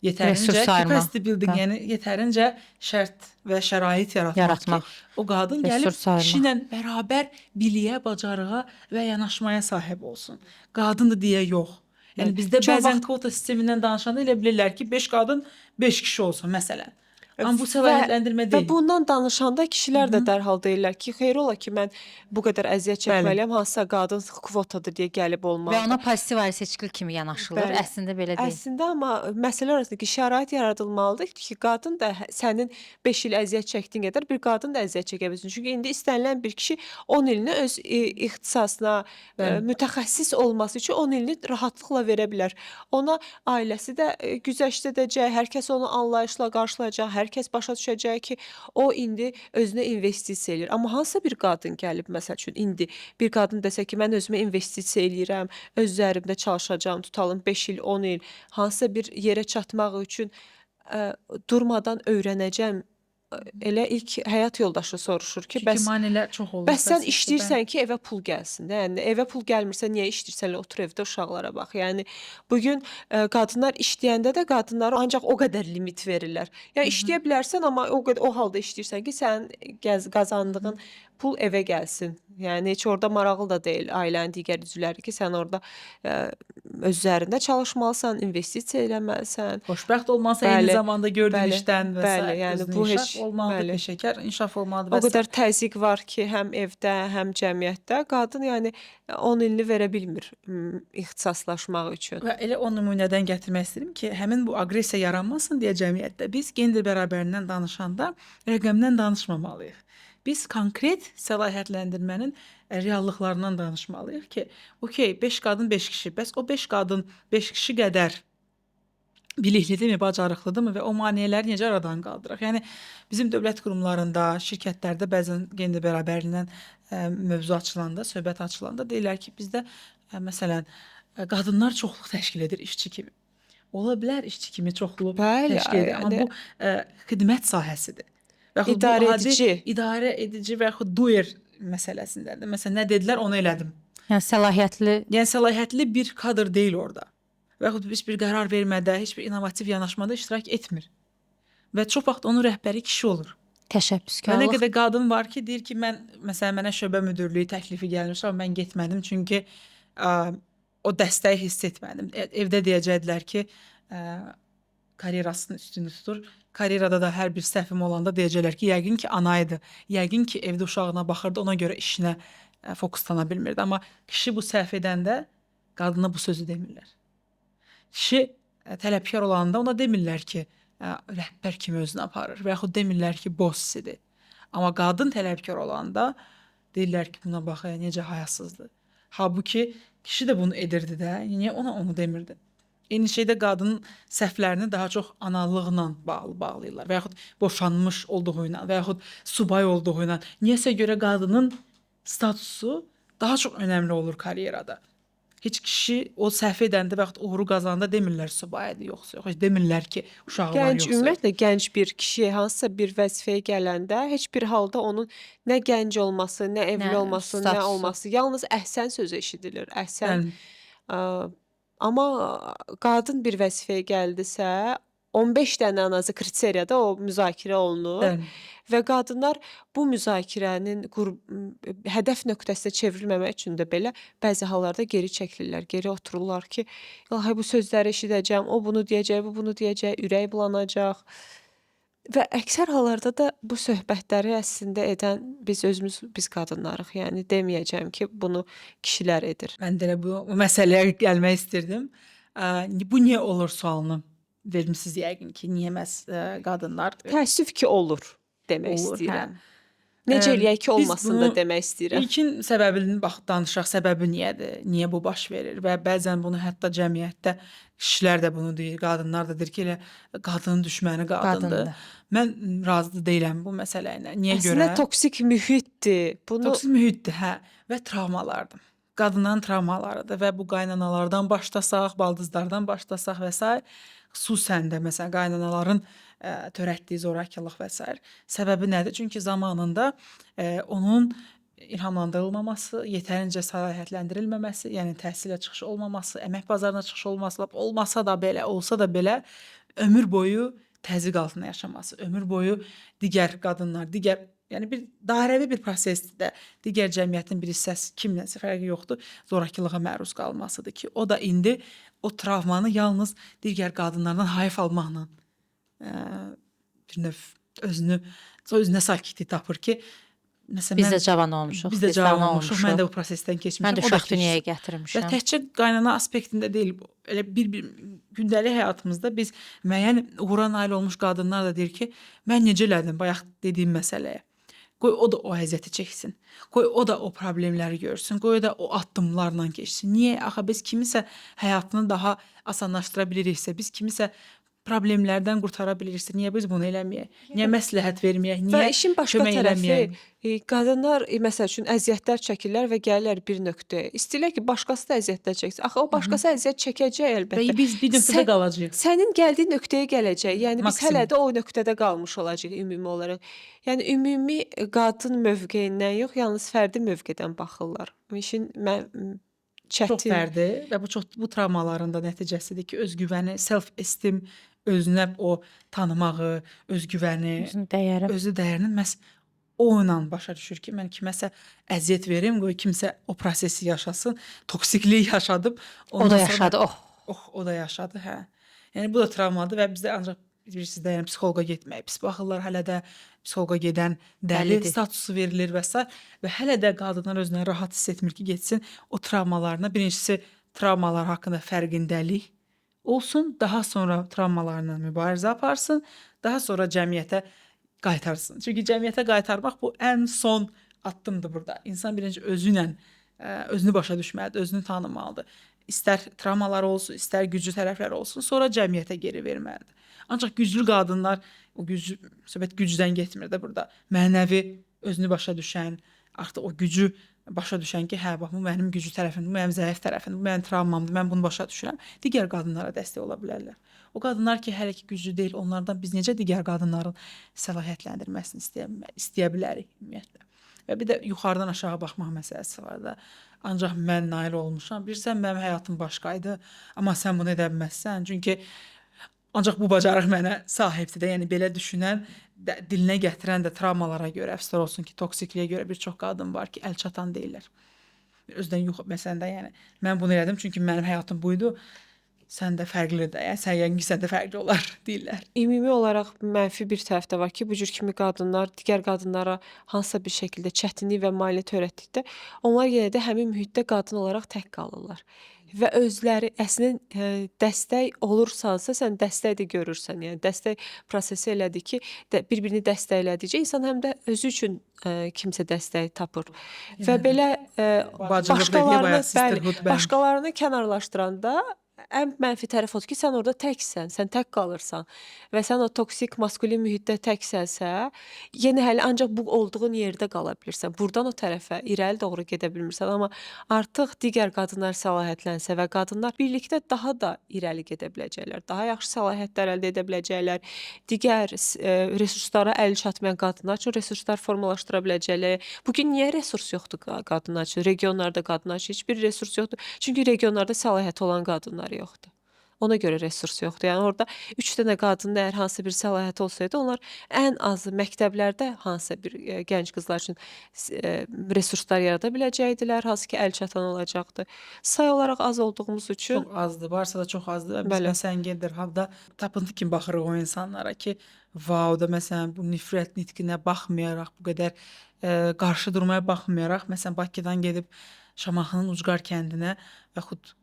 Yetərincə Resurs ayırmaq. capacity building, yəni yetərincə şərt və şərait yaratmaq ki, o qadın gəlib Resurs ayırmaq. kişi ilə bərabər biliyə, bacarığa və yanaşmaya sahib olsun. Qadındır deyə yox. Yəni bizdə Çox bəzən kvota sistemindən danışanda elə bilirlər ki, 5 qadın 5 kişi olsun məsələn. Amma bu Və- səlahiyyətləndirmə Və deyil. bundan danışanda kişilər də dərhal deyirlər ki, xeyr ola ki, mən bu qədər əziyyət çəkməliyəm, hansısa qadın kvotadır deyə gəlib Və olmalıdır. ona pasiv seçkilik kimi yanaşılır. Bəli. Əslində belə deyil. Əslində amma məsələ arasındakı şərait yaradılmalıdır ki, qadın da sənin 5 il əziyyət çəkdiyin qədər bir qadın da əziyyət çəkə bilsin. Çünki indi istənilən bir kişi 10 ilini öz ixtisasına, Bəli. mütəxəssis olması üçün 10 ilini rahatlıqla verə bilər. Ona ailəsi də güzəşt edəcək, hər kəs onu anlayışla qarşılayacaq, hər kəs başa düşəcək ki, o indi özünə investisiya eləyir. Amma hansısa bir qadın gəlib məsəl üçün indi bir qadın desə ki, mən özümə investisiya eləyirəm, öz üzərimdə çalışacağam, tutalım 5 il, 10 il, hansısa bir yerə çatmaq üçün durmadan öyrənəcəm. Elə ilk həyat yoldaşı soruşur ki, Çünki maneələr çox olur. bəs sən işte işləyirsən ki, evə pul gəlsin də. Yəni evə pul gəlmirsə niyə işləyirsən? Elə otur evdə uşaqlara bax. Yəni bu gün qadınlar işləyəndə də qadınlara ancaq o qədər limit verirlər. Yəni işləyə bilərsən, amma o halda işləyirsən ki, sənin qazandığın pul evə gəlsin. Yəni heç orada maraqlı da deyil ailənin digər üzvləri ki, sən orada öz üzərində çalışmalısan, investisiya eləməlisən. xoşbəxt olmasa Bəli, eyni zamanda gördüyün bəli, işdən və bəli, sair. yəni Özünə bu inkişaf heç- olmalıdır, bəli. peşəkar inkişaf olmalıdır. O və qədər təzyiq var ki, həm evdə, həm cəmiyyətdə qadın yəni 10 ilini verə bilmir ixtisaslaşmaq üçün. Və elə o nümunədən gətirmək istəyirəm ki, həmin bu aqressiya yaranmasın deyə cəmiyyətdə biz gender bərabərliyindən danışanda rəqəmdən danışmamalıyıq. Biz konkret səlahiyyətləndirmənin reallıqlarından danışmalıyıq ki, okey, 5 qadın 5 kişi, bəs o 5 qadın 5 kişi qədər biliklidirmi, bacarıqlıdırmı və o maneələri necə aradan qaldıraq? Yəni bizim dövlət qurumlarında, şirkətlərdə bəzən gender bərabərliyindən mövzu açılanda, söhbət açılanda deyirlər ki, bizdə məsələn qadınlar çoxluq təşkil edir işçi kimi. Ola bilər işçi kimi çoxluq Bəli, təşkil edir, amma yəni- bu xidmət sahəsidir. Və yaxud bu İdarə adi edici. idarə edici və yaxud doer məsələsindədir. Məsələn, nə dedilər, onu elədim. Yəni səlahiyyətli Yəni səlahiyyətli bir kadr deyil orada. Və yaxud heç bir qərar vermədə, heç bir innovativ yanaşmada iştirak etmir. Və çox vaxt onun rəhbəri kişi olur. Və nə təşəbbüskarlıq qədər qadın var ki, deyir ki, məsələn mənə şöbə müdürlüyü təklifi gəlmiş, amma mən getmədim çünki o dəstəyi hiss etmədim. Evdə deyəcəkdilər ki, karyerasının üstünü tutur. Karyerada da hər bir səhvim olanda deyəcəklər ki, yəqin ki, ana idi. Yəqin ki, evdə uşağına baxırdı, ona görə işinə fokuslana bilmirdi. Amma kişi bu səhv edəndə qadına bu sözü demirlər. Kişi tələbkar olanda ona demirlər ki, rəhbər kimi özünü aparır və yaxud demirlər ki, bossidir. Amma qadın tələbkar olanda deyirlər ki, buna bax, necə hayasızdır. Halbuki kişi də bunu edirdi də, niyə ona onu demirdi? Eyni şeydə qadının səhvlərini daha çox analıqla bağlayırlar və yaxud boşanmış olduğu ilə və yaxud subay olduğu ilə. Niyəsə görə qadının statusu daha çox önəmli olur karyerada. Heç kişi o səhv edəndə və yaxud uğuru qazananda demirlər subaydı yoxsa yox. Heç demirlər ki, uşağı var Gənc, yoxsa yox. ümumiyyətlə gənc bir kişi hansısa bir vəzifəyə gələndə heç bir halda onun nə gənc olması, nə evli Nə olması, nə statusu. olması, yalnız əhsən sözü eşidilir. Əhsən. Bəli. Amma qadın bir vəzifəyə gəldisə, 15 dənə ən azı kriteriada o müzakirə olunur. Bəli. Və qadınlar bu müzakirənin hədəf nöqtəsinə çevrilməmək üçün də belə bəzi hallarda geri çəkilirlər, geri otururlar ki, "Ay bu sözləri eşidəcəm, o bunu deyəcək, bu bunu deyəcək, ürək bulanacaq." Və əksər hallarda da bu söhbətləri əslində edən biz qadınlarıq. Yəni deməyəcəm ki, bunu kişilər edir. Mən də elə bu məsələyə gəlmək istirdim. Bu niyə olur sualını vermisiniz yəqin ki, niyə məhz qadınlar Təəssüf ki, olur demək olur, istəyirəm. hə. Necə eləyək ki, Biz olmasın da bunu demək istəyirəm. İlkin səbəbini bax danışaq, səbəbi niyyədir? Niyə bu baş verir? Və bəzən bunu hətta cəmiyyətdə kişilər də bunu deyir, qadınlar da deyir ki, elə qadının düşməni qadındır. Qadındır. Mən razı deyiləm bu məsələ ilə. Niyə Əslində görə? toksik mühitdir. Bunu Toksik mühitdir, hə, və travmalardır. Qadınların travmalarıdır və bu qaynanalardan başlasaq, baldızlardan başlasaq və s. xüsusən də məsələn qaynanaların törətdiyi zorakılıq və s. Səbəbi nədir? Çünki zamanında onun ilhamlandırılmaması, yetərincə səlahiyyətləndirilməməsi, yəni təhsilə çıxışı olmaması, əmək bazarına çıxışı olması, olmasa da belə, olsa da belə ömür boyu təzyiq altında yaşaması, ömür boyu digər qadınlar, yəni bir dairəvi bir prosesdə digər cəmiyyətin bir hissəsi kimləsə fərqi yoxdur, zorakılığa məruz qalmasıdır ki, o da indi o travmanı yalnız digər qadınlardan hayf almaqla bir növ özünə sakitlik tapır ki, məsələn Biz də cavan olmuşuq, biz də cavan cavan olmuşuq, mən də bu prosesdən keçmişəm. Mən də o da uşaq dünyaya keçsin. Və gətirmişəm. təkcə qaynana aspektində deyil, elə bir gündəlik həyatımızda biz müəyyən uğura nail olmuş qadınlar da deyir ki, mən necə elədim bayaq dediyim məsələyə. Qoy o da o əziyyəti çəksin. Qoy o da o problemləri görsün. Qoy o da o addımlarla keçsin. Niyə? Axı biz kimisə həyatını daha asanlaşdıra biliriksə, biz kimisə problemlərdən qurtara biliriksə, niyə biz bunu eləməyək? Niyə məsləhət verməyək? və Niyə işin başqa kömək tərəfi eləməyək? qadınlar məsəl üçün əziyyətlər çəkirlər və gəlirlər bir nöqtəyə. İstəyirlər ki, başqası da əziyyətlər çəksin. Axı o başqası əziyyət çəkəcək Və əlbəttə. biz bir nöqtədə qalacağıq. Sənin gəldiyin nöqtəyə gələcək. Yəni biz Maksimum. hələ də o nöqtədə qalmış olacağıq ümumi olaraq. Yəni ümumi qadın mövqeyindən yox, yalnız fərdi mövqedən baxırlar. İşin Çox çətin. fərdi və bu travmaların da nəticəsidir ki, özgüvəni, self-esteem, özünə o tanımağı, özgüvəni, Özün dəyəri. özü dəyərini məhz o ilə başa düşür ki, mən kiməsə əziyyət verim, qoy kimsə o prosesi yaşasın, toksikliyi yaşadıb, O da yaşadı. o da yaşadı, hə. Yəni bu da travmadır və bizdə ancaq bilirsiniz də, yəni psixoloqa getmək, pis baxırlar, hələ də psixoloqa gedən dəli Dəlidir. statusu verilir və s. və hələ də qadınlar özünə rahat hiss etmir ki, getsin o travmalarına. Birincisi travmalar haqqında fərqindəlik olsun, daha sonra travmalarla mübarizə aparsın, daha sonra cəmiyyətə qaytarsın. Çünki cəmiyyətə qaytarmaq bu ən son addımdır burada. İnsan birinci özünü başa düşməlidir, özünü tanımalıdır. İstər travmalar olsun, istər güclü tərəfləri olsun, sonra cəmiyyətə geri verməlidir. Ancaq güclü qadınlar, o güclü, söhbət gücdən getmir də burada. Mənəvi, özünü başa düşən, artıq o gücü başa düşən ki, hə, bax, bu mənim güclü tərəfimdir, bu mənim zəif tərəfimdir, bu mənim travmamdır, mən bunu başa düşürəm. Digər qadınlara dəstək ola bilərlər. O qadınlar ki, hələ ki güclü deyil, onlardan biz necə digər qadınların səlahiyyətləndirməsini istəyə bilərik ümumiyyətlə. Və bir də yuxarıdan aşağı baxmaq məsələsi var da. Ancaq mən nail olmuşam. Bilirsən, mənim həyatım başqaydı, amma sən bunu edə bilməzsən. Çünki ancaq bu bacarıq mənə sahibdir də. Yəni belə düşünən, dilinə gətirən də travmalara görə, əfsuslar olsun ki, toksikliyə görə bir çox qadın var ki, əl çatan deyirlər. Özdən yox, məsələn də, yəni mən bunu elədim çünki mənim həyatım buydu. Sən də fərqlidir də, yəni sən yəqin ki, sən də fərqli olar deyirlər. Ümumi olaraq mənfi bir tərəf də var ki, bu cür kimi qadınlar digər qadınlara hansısa bir şəkildə çətinlik və maneə törətdikdə, onlar yenə də həmin mühitdə qadın olaraq tək qalırlar. və özləri əslində dəstək olursansa, sən dəstək də görürsən. Yəni dəstək prosesi elədir ki, bir-birini dəstəklədikcə insan həm də özü üçün kimsə dəstək tapır. Və Yəni belə bacılıq dediyi başqalarını, bayaq bəli, sisterhood band. başqalarını kənarlaşdıranda ən mənfi tərəf odur ki, sən orada təksən, sən tək qalırsan və sən o toksik maskulin mühitdə təksənsə, yenə hələ ancaq bu olduğun yerdə qala bilirsən. Burdan o tərəfə irəli doğru gedə bilmirsən, amma artıq digər qadınlar səlahiyyətlənsə və qadınlar birlikdə daha da irəli gedə biləcəklər, daha yaxşı səlahiyyətlər əldə edə biləcəklər, digər resurslara əli çatmayan qadınlar üçün resurslar formalaşdıra biləcəklər. Bu gün niyə resurs yoxdur qadınlar üçün? Regionlarda qadınlar üçün heç bir resurs yoxdur. Çünki regionlarda səlahiyyəti olan qadınlar yoxdur. Ona görə resurs yoxdur. Yəni orada 3 dənə qadının əgər hansı bir səlahiyyəti olsaydı, onlar ən azı məktəblərdə hansısa bir gənc qızlar üçün resurslar yarada biləcəkdilər, hansı ki əlçatan olacaqdı. Say olaraq az olduğumuz üçün Çox azdır, varsa da çox azdır və biz Bəli. məsələn gedir halda tapıntı kimi baxırıq o insanlara ki, vau da məsələn bu nifrət nitqinə baxmayaraq, bu qədər qarşı durmaya baxmayaraq, məsələn Bakıdan gedib Şamaxının Ucqar kəndinə və yaxud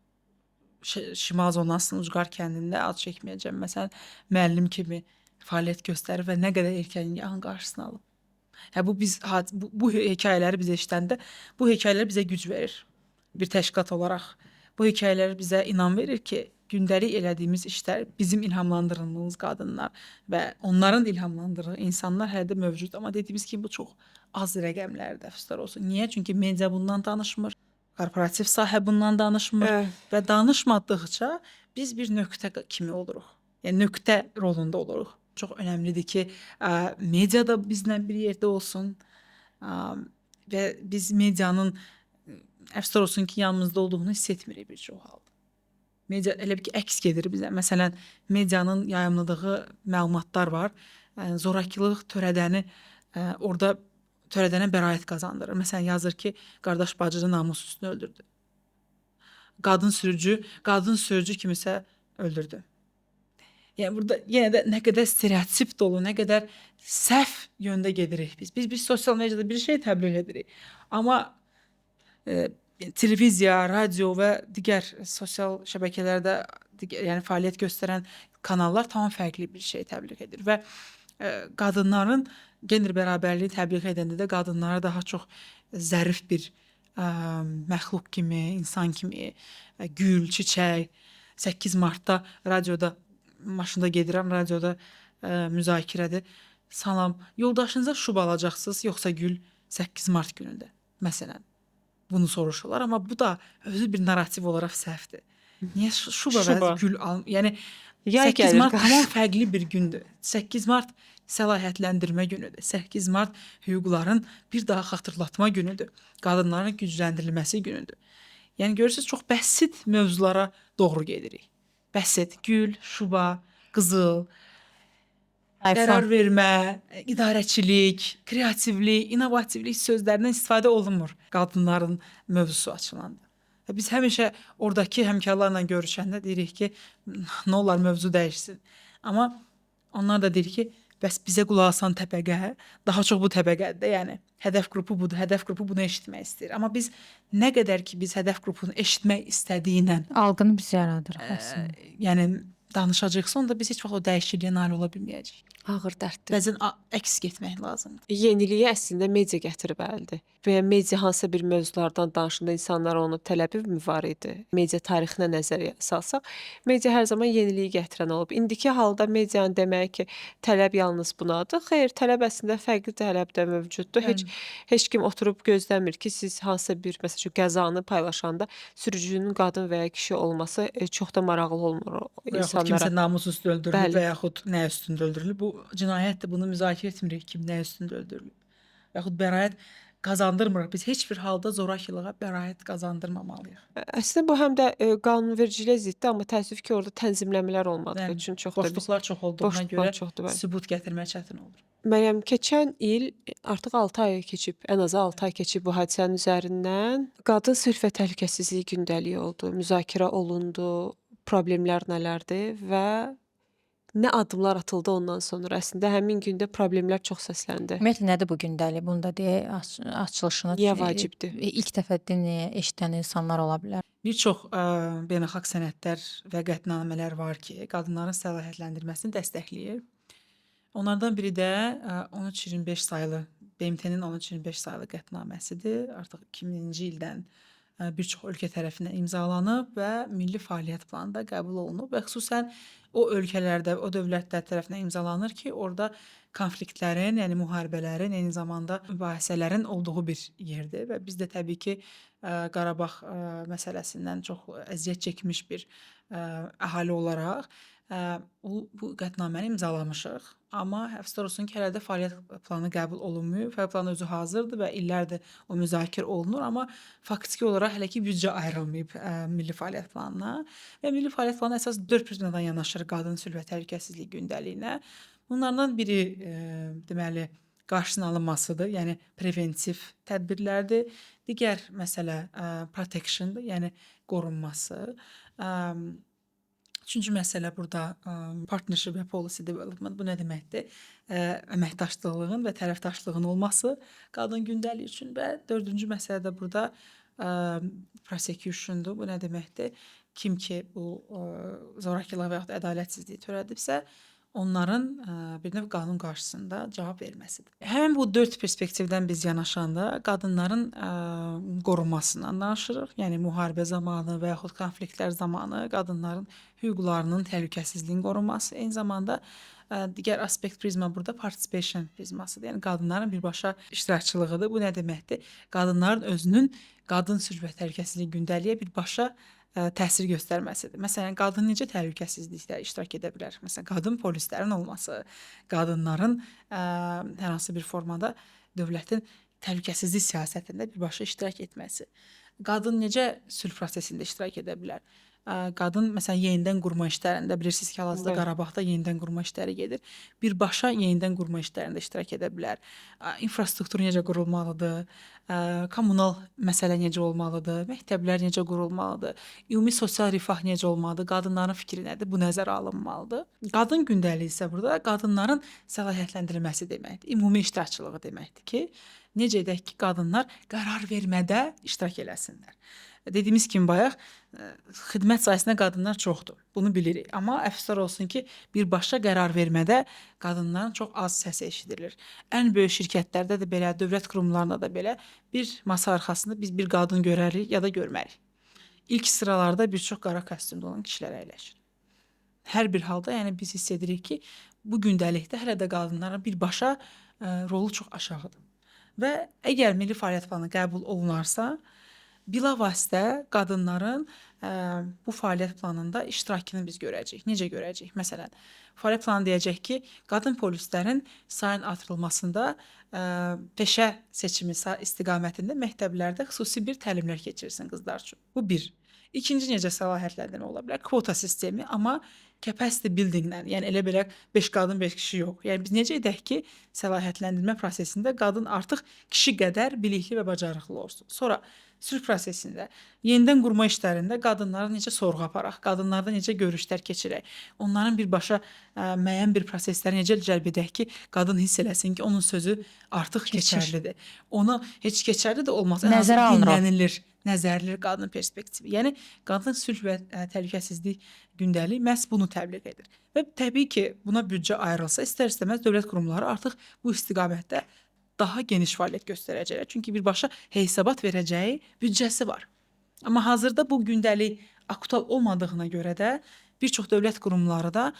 Şimal zonasının Ucqar kəndində ad çəkməyəcəm. Məsələn, müəllim kimi fəaliyyət göstərir və nə qədər erkəyin yağın qarşısını alıb. Hə bu biz bu hekayələri biz eşidəndə bu hekayələr bizə güc verir. Bir təşkilat olaraq bu hekayələr bizə inam verir ki, gündəlik elədiyimiz işlər, bizim ilhamlandırdığımız qadınlar və onların da ilhamlandırdığı insanlar hələ də mövcud. Amma dediyimiz kimi bu çox az rəqəmlərdə əfsuslar olsun. Niyə? Çünki media bundan danışmır. Korporativ sahə bundan danışmır və danışmadıqca biz bir nöqtə kimi oluruq. Yəni nöqtə rolunda oluruq. Çox önəmlidir ki, media da bizlə bir yerdə olsun və biz medianın əfsuslar olsun ki, yanımızda olduğunu hiss etmirik bir çox halda. Media elə bir ki, əks gedir bizə. Məsələn, medianın yayımladığı məlumatlar var. Zorakılıq törədəni orada törədənə bəraət qazandırır. Məsələn, yazır ki, qardaş bacını namus üstünə öldürdü. Qadın sürücü kimisə öldürdü. Yəni burada yenə də nə qədər stereotip dolu, nə qədər səhv yöndə gedirik biz. Biz sosial mediada bir şey təbliğ edirik. Amma televiziya, radio və digər sosial şəbəkələrdə yəni fəaliyyət göstərən kanallar tamam fərqli bir şey təbliğ edir və qadınların gender bərabərliyi təbliğ edəndə də qadınlara daha çox zərif bir məxluq kimi, insan kimi, gül, çiçək. 8 Martda radioda maşında gedirəm, radioda müzakirədir. Salam, yoldaşınıza şub alacaqsınız, yoxsa gül 8 Mart günündə? Məsələn, bunu soruşurlar, amma bu da özü bir narrativ olaraq səhvdir. Niyə şuba və gül al? Yəni Yay 8 gəlir Mart qarşı. tamam fərqli bir gündür. 8 Mart səlahiyyətləndirmə günüdür. 8 Mart hüquqların bir daha xatırlatma günüdür. Qadınların gücləndirilməsi günüdür. Yəni görürsüz, çox bəsit mövzulara doğru gedirik. Bəsit, gül, şuba, qızıl, qərar vermə, idarəçilik, kreativlik, innovativlik sözlərindən istifadə olunmur qadınların mövzusu açılanda. Və biz həmişə oradakı həmkarlarla görüşəndə deyirik ki, nə olar mövzu dəyişsin. Amma onlar da deyir ki, bəs bizə qulaq asan təbəqə daha çox bu təbəqədir. Yəni hədəf qrupu budur, hədəf qrupu bunu eşitmək istəyir. Amma biz nə qədər ki biz hədəf qrupunu eşitmək istədiyinə, Algını biz yaradırıq əslində. yəni danışacaqsa, onda biz heç vaxt o dəyişikliyə nail ola bilməyəcəyik. ağır dərddir. Bəzən əks getmək lazımdır. Yeniliyi əslində media gətirib əldir. Və media hansısa bir mövzulardan danışanda insanlar onu tələbi mi var idi? Media tarixinə nəzərə salsaq, media hər zaman yeniliyi gətirən olub. İndiki halda medianın demək ki, tələb yalnız bunadır. Xeyr, tələb əslində fərqli tələb də mövcuddur. Heç kim oturub gözləmir ki, siz hansısa bir məsələn qəzanı paylaşanda sürücünün qadın və ya kişi olması çox da maraqlı olmur Və yaxud insanlara. kimsə namus üstü öldürülüb Bəli. və yaxud nə üstündə öldürülüb. Bu cinayətdir, bunu müzakirə etmirik kim nə üstündə öldürülüb. Və yaxud bəraət qazandırmırıq. Biz heç bir halda zorakılığa bəraət qazandırmamalıyıq. Əslində bu həm də qanunvericiliyə ziddir, amma təəssüf ki, orada tənzimləmələr olmadığı Yəni, üçün çox da biz boşluqlar çox olduğuna boşluqlar görə çoxdur, bəli. sübut gətirmək çətin olur. Məryəm, keçən il artıq 6 ay keçib, ən azı 6 ay keçib bu hadisənin üzərindən. Qadın sülh və təhlükəsizliyi gündəliyi oldu, müzakirə olundu, problemlər nələrdir və nə addımlar atıldı ondan sonra? Əslində həmin gündə problemlər çox səsləndi. Ümumiyyətlə nədir bu gündəlik? Bunu da deyək, açılışını Niyə vacibdir? ilk dəfə eşidən insanlar ola bilər. Bir çox beynəlxalq sənədlər və qətnamələr var ki, qadınların səlahiyyətləndirilməsini dəstəkləyir. Onlardan biri də 1325 sayılı BMT-nin 1325 sayılı qətnaməsidir. Artıq 2000-ci ildən bir çox ölkə tərəfindən imzalanıb və milli fəaliyyət planı da qəbul olunub və xüsusən o ölkələrdə, o dövlətlər tərəfindən imzalanır ki, orada konfliktlərin, yəni müharibələrin, eyni zamanda mübahisələrin olduğu bir yerdir və biz də təbii ki, Qarabağ məsələsindən çox əziyyət çəkmiş bir əhali olaraq bu qətnaməni imzalamışıq. Amma əfsuslar olsun ki, hələ də fəaliyyət planı qəbul olunmayıb. Fəaliyyət planı özü hazırdır və illərdir o müzakirə olunur, amma faktiki olaraq hələ ki büdcə ayrılmayıb milli fəaliyyət planına. Və milli fəaliyyət planı əsas 4 prizindən yanaşır qadın sülh və təhlükəsizlik gündəliyinə. Bunlardan biri deməli qarşısının alınmasıdır, yəni preventiv tədbirlərdir. Digər məsələ protectiondur, yəni qorunması. Üçüncü məsələ burada partnership və policy development. Bu nə deməkdir? Əməkdaşlığın və tərəfdaşlığın olması qadın gündəliyi üçün və dördüncü məsələ də burada prosecutiondur. Bu nə deməkdir? Kim ki bu zorakılıq və yaxud da ədalətsizliyi törədibsə, onların bir növ qanun qarşısında cavab verməsidir. Həmin bu 4 perspektivdən biz yanaşanda qadınların qorunmasından danışırıq. Yəni müharibə zamanı və yaxud konfliktlər zamanı qadınların hüquqlarının, təhlükəsizliyin qorunması, eyni zamanda digər aspekt prizma burada participation prizmasıdır. Yəni qadınların birbaşa iştirakçılığıdır. Bu nə deməkdir? Qadınların özünün qadın sülh və təhlükəsizlik gündəliyə birbaşa təsir göstərməsidir. Məsələn, qadın necə təhlükəsizlikdə iştirak edə bilər? Məsələn, qadın polislərin olması, qadınların hər hansı bir formada dövlətin təhlükəsizlik siyasətində birbaşa iştirak etməsi. Qadın necə sülh prosesində iştirak edə bilər? Qadın məsələn yenidən qurma işlərində, bilirsiniz ki, hal-hazırda Qarabağda yenidən qurma işləri gedir. Birbaşa yenidən qurma işlərində iştirak edə bilər. İnfrastruktur necə qurulmalıdır? Kommunal məsələ necə olmalıdır? Məktəblər necə qurulmalıdır? Ümumi sosial rifah necə olmalıdır? Qadınların fikri nədir? Bu nəzərə alınmalıdır. Qadın gündəliyi isə burada qadınların səlahiyyətləndirilməsi deməkdir. Ümumi iştirakçılığı deməkdir ki, necə edək ki, qadınlar qərar vermədə iştirak eləsinlər. Dediyimiz kimi bayaq xidmət sayəsində qadınlar çoxdur. Bunu bilirik. Amma əfsuslar olsun ki, birbaşa qərar vermədə qadınların çox az səsi eşidilir. Ən böyük şirkətlərdə də belə, dövlət qurumlarında da belə bir masa arxasında biz bir qadın görərik ya da görmərik. İlk sıralarda bir çox qara kostyumda olan kişilər əyləşir. Hər bir halda, yəni biz hiss edirik ki, bu gündəlikdə hələ də qadınların birbaşa rolu çox aşağıdır. Və əgər milli fəaliyyət planı qəbul olunarsa, bilavasitə qadınların bu fəaliyyət planında iştirakını biz görəcəyik. Necə görəcəyik? Məsələn, fəaliyyət planı deyəcək ki, qadın polislərin sayın artırılmasında peşə seçimi istiqamətində məktəblərdə xüsusi bir təlimlər keçirsin qızlar üçün. Bu bir. İkinci necə səlahiyyətləndirmə ola bilər? Kvota sistemi, amma capacity buildinglə, yəni elə belə 5 qadın 5 kişi yox. Yəni biz necə edək ki, səlahiyyətləndirmə prosesində qadın artıq kişi qədər bilikli və bacarıqlı olsun. Sonra sülh prosesində, yenidən qurma işlərində qadınlara necə sorğu aparaq, qadınlarda necə görüşlər keçirək, onların birbaşa müəyyən bir prosesləri necə cəlb edək ki, qadın hiss eləsin ki, onun sözü artıq keçərlidir. Onu heç keçərli də olmaz, nəzərə alınır, dinlənilir, nəzərlidir qadın perspektivi. Yəni qadın sülh və təhlükəsizlik gündəliyi məhz bunu təbliğ edir. Və təbii ki, buna büdcə ayrılsa, istər-istəməz dövlət qurumları artıq bu istiqamətdə daha geniş fəaliyyət göstərəcəklər. Çünki birbaşa hesabat verəcəyi büdcəsi var. Amma hazırda bu gündəlik aktual olmadığına görə də bir çox dövlət qurumları da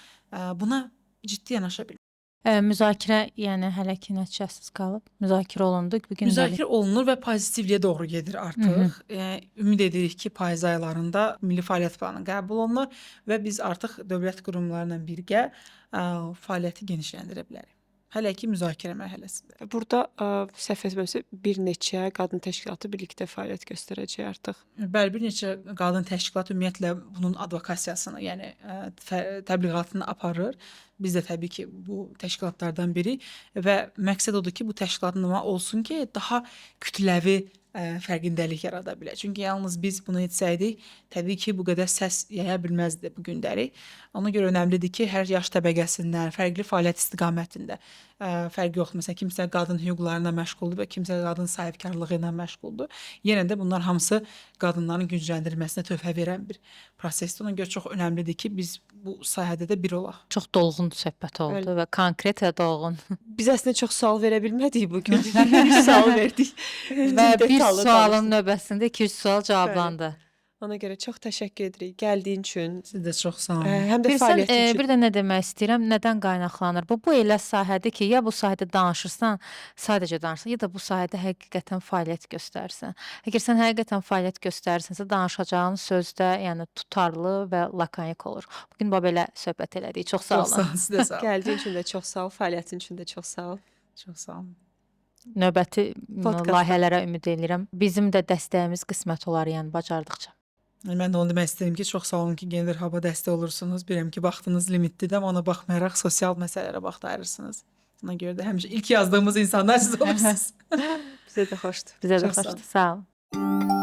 buna ciddi yanaşa bilmir. Müzakirə, yəni hələ ki nəticəsiz qalıb. Müzakirə olundu bu gündəlik. Müzakirə olunur və pozitivliyə doğru gedir artıq. Ümid edirik ki, payız aylarında milli fəaliyyət planı qəbul olunur və biz artıq dövlət qurumları ilə birgə fəaliyyəti genişləndirə bilərik. Hələ ki müzakirə mərhələsində. Burada səhv etmirəmsə bir neçə qadın təşkilatı birlikdə fəaliyyət göstərəcək artıq. Bəli, bir neçə qadın təşkilatı ümumiyyətlə bunun advokasiyasını, yəni təbliğatını aparır. Biz də təbii ki, bu təşkilatlardan biri və məqsəd odur ki, bu təşkilatnama olsun ki, daha kütləvi fərqindəlik yarada bilər. Çünki yalnız biz bunu etsəydik, təbii ki, bu qədər səs yaya bilməzdi bu gündəlik. Ona görə önəmlidir ki, hər yaş təbəqəsindən, fərqli fəaliyyət istiqamətində fərq yoxdur. Məsələn, kimsə qadın hüquqlarına məşğuldur və kimsə qadın sahibkarlığı ilə məşğuldur. Yenə də bunlar hamısı qadınların gücləndirilməsinə töhfə verən bir prosesdir. Ona görə çox önəmlidir ki, biz bu sahədə də bir olaq. Çox dolğun söhbət oldu və konkret və dolğun. Biz əslində çox sual verə bilmədik bu gün. Bir sual verdik. Və bir Detallı sualın danışdıq. növbəsində 2-3 sual cavablandı. Ona görə çox təşəkkür edirik gəldiyin üçün. Siz də çox sağ olun. Həm də Bilirsən, fəaliyyətin üçün. bir də nə demək istəyirəm, nədən qaynaqlanır? Bu elə sahədir ki, ya bu sahədə danışırsan, sadəcə danışırsan, ya da bu sahədə həqiqətən fəaliyyət göstərirsən. Əgər sən həqiqətən fəaliyyət göstərirsənsə, danışacağın söz də, yəni tutarlı və lakonik olur. Bu gün belə söhbət elədik. Çox sağ Çox sağ olun. olun. Siz də sağ olun. Gəldiyin üçün də çox sağ ol, fəaliyyətin üçün də çox sağ ol. Çox sağ olun. Növbəti Podkastda. layihələrə ümid edirəm. Bizim də dəstəyimiz qismət olar, yəni bacardıqca. Mən də onu demək istəyirəm ki, çox sağ olun ki, Gender Hub-a dəstək olursunuz. Bilirəm ki, vaxtınız limitlidir, amma ona baxmayaraq sosial məsələlərə vaxt ayırırsınız. Ona görə də həmişə ilk yazdığımız insanlar siz olursunuz. Bizə də xoşdur. Bizə də Çox sağ xoşdur. Sağ olun.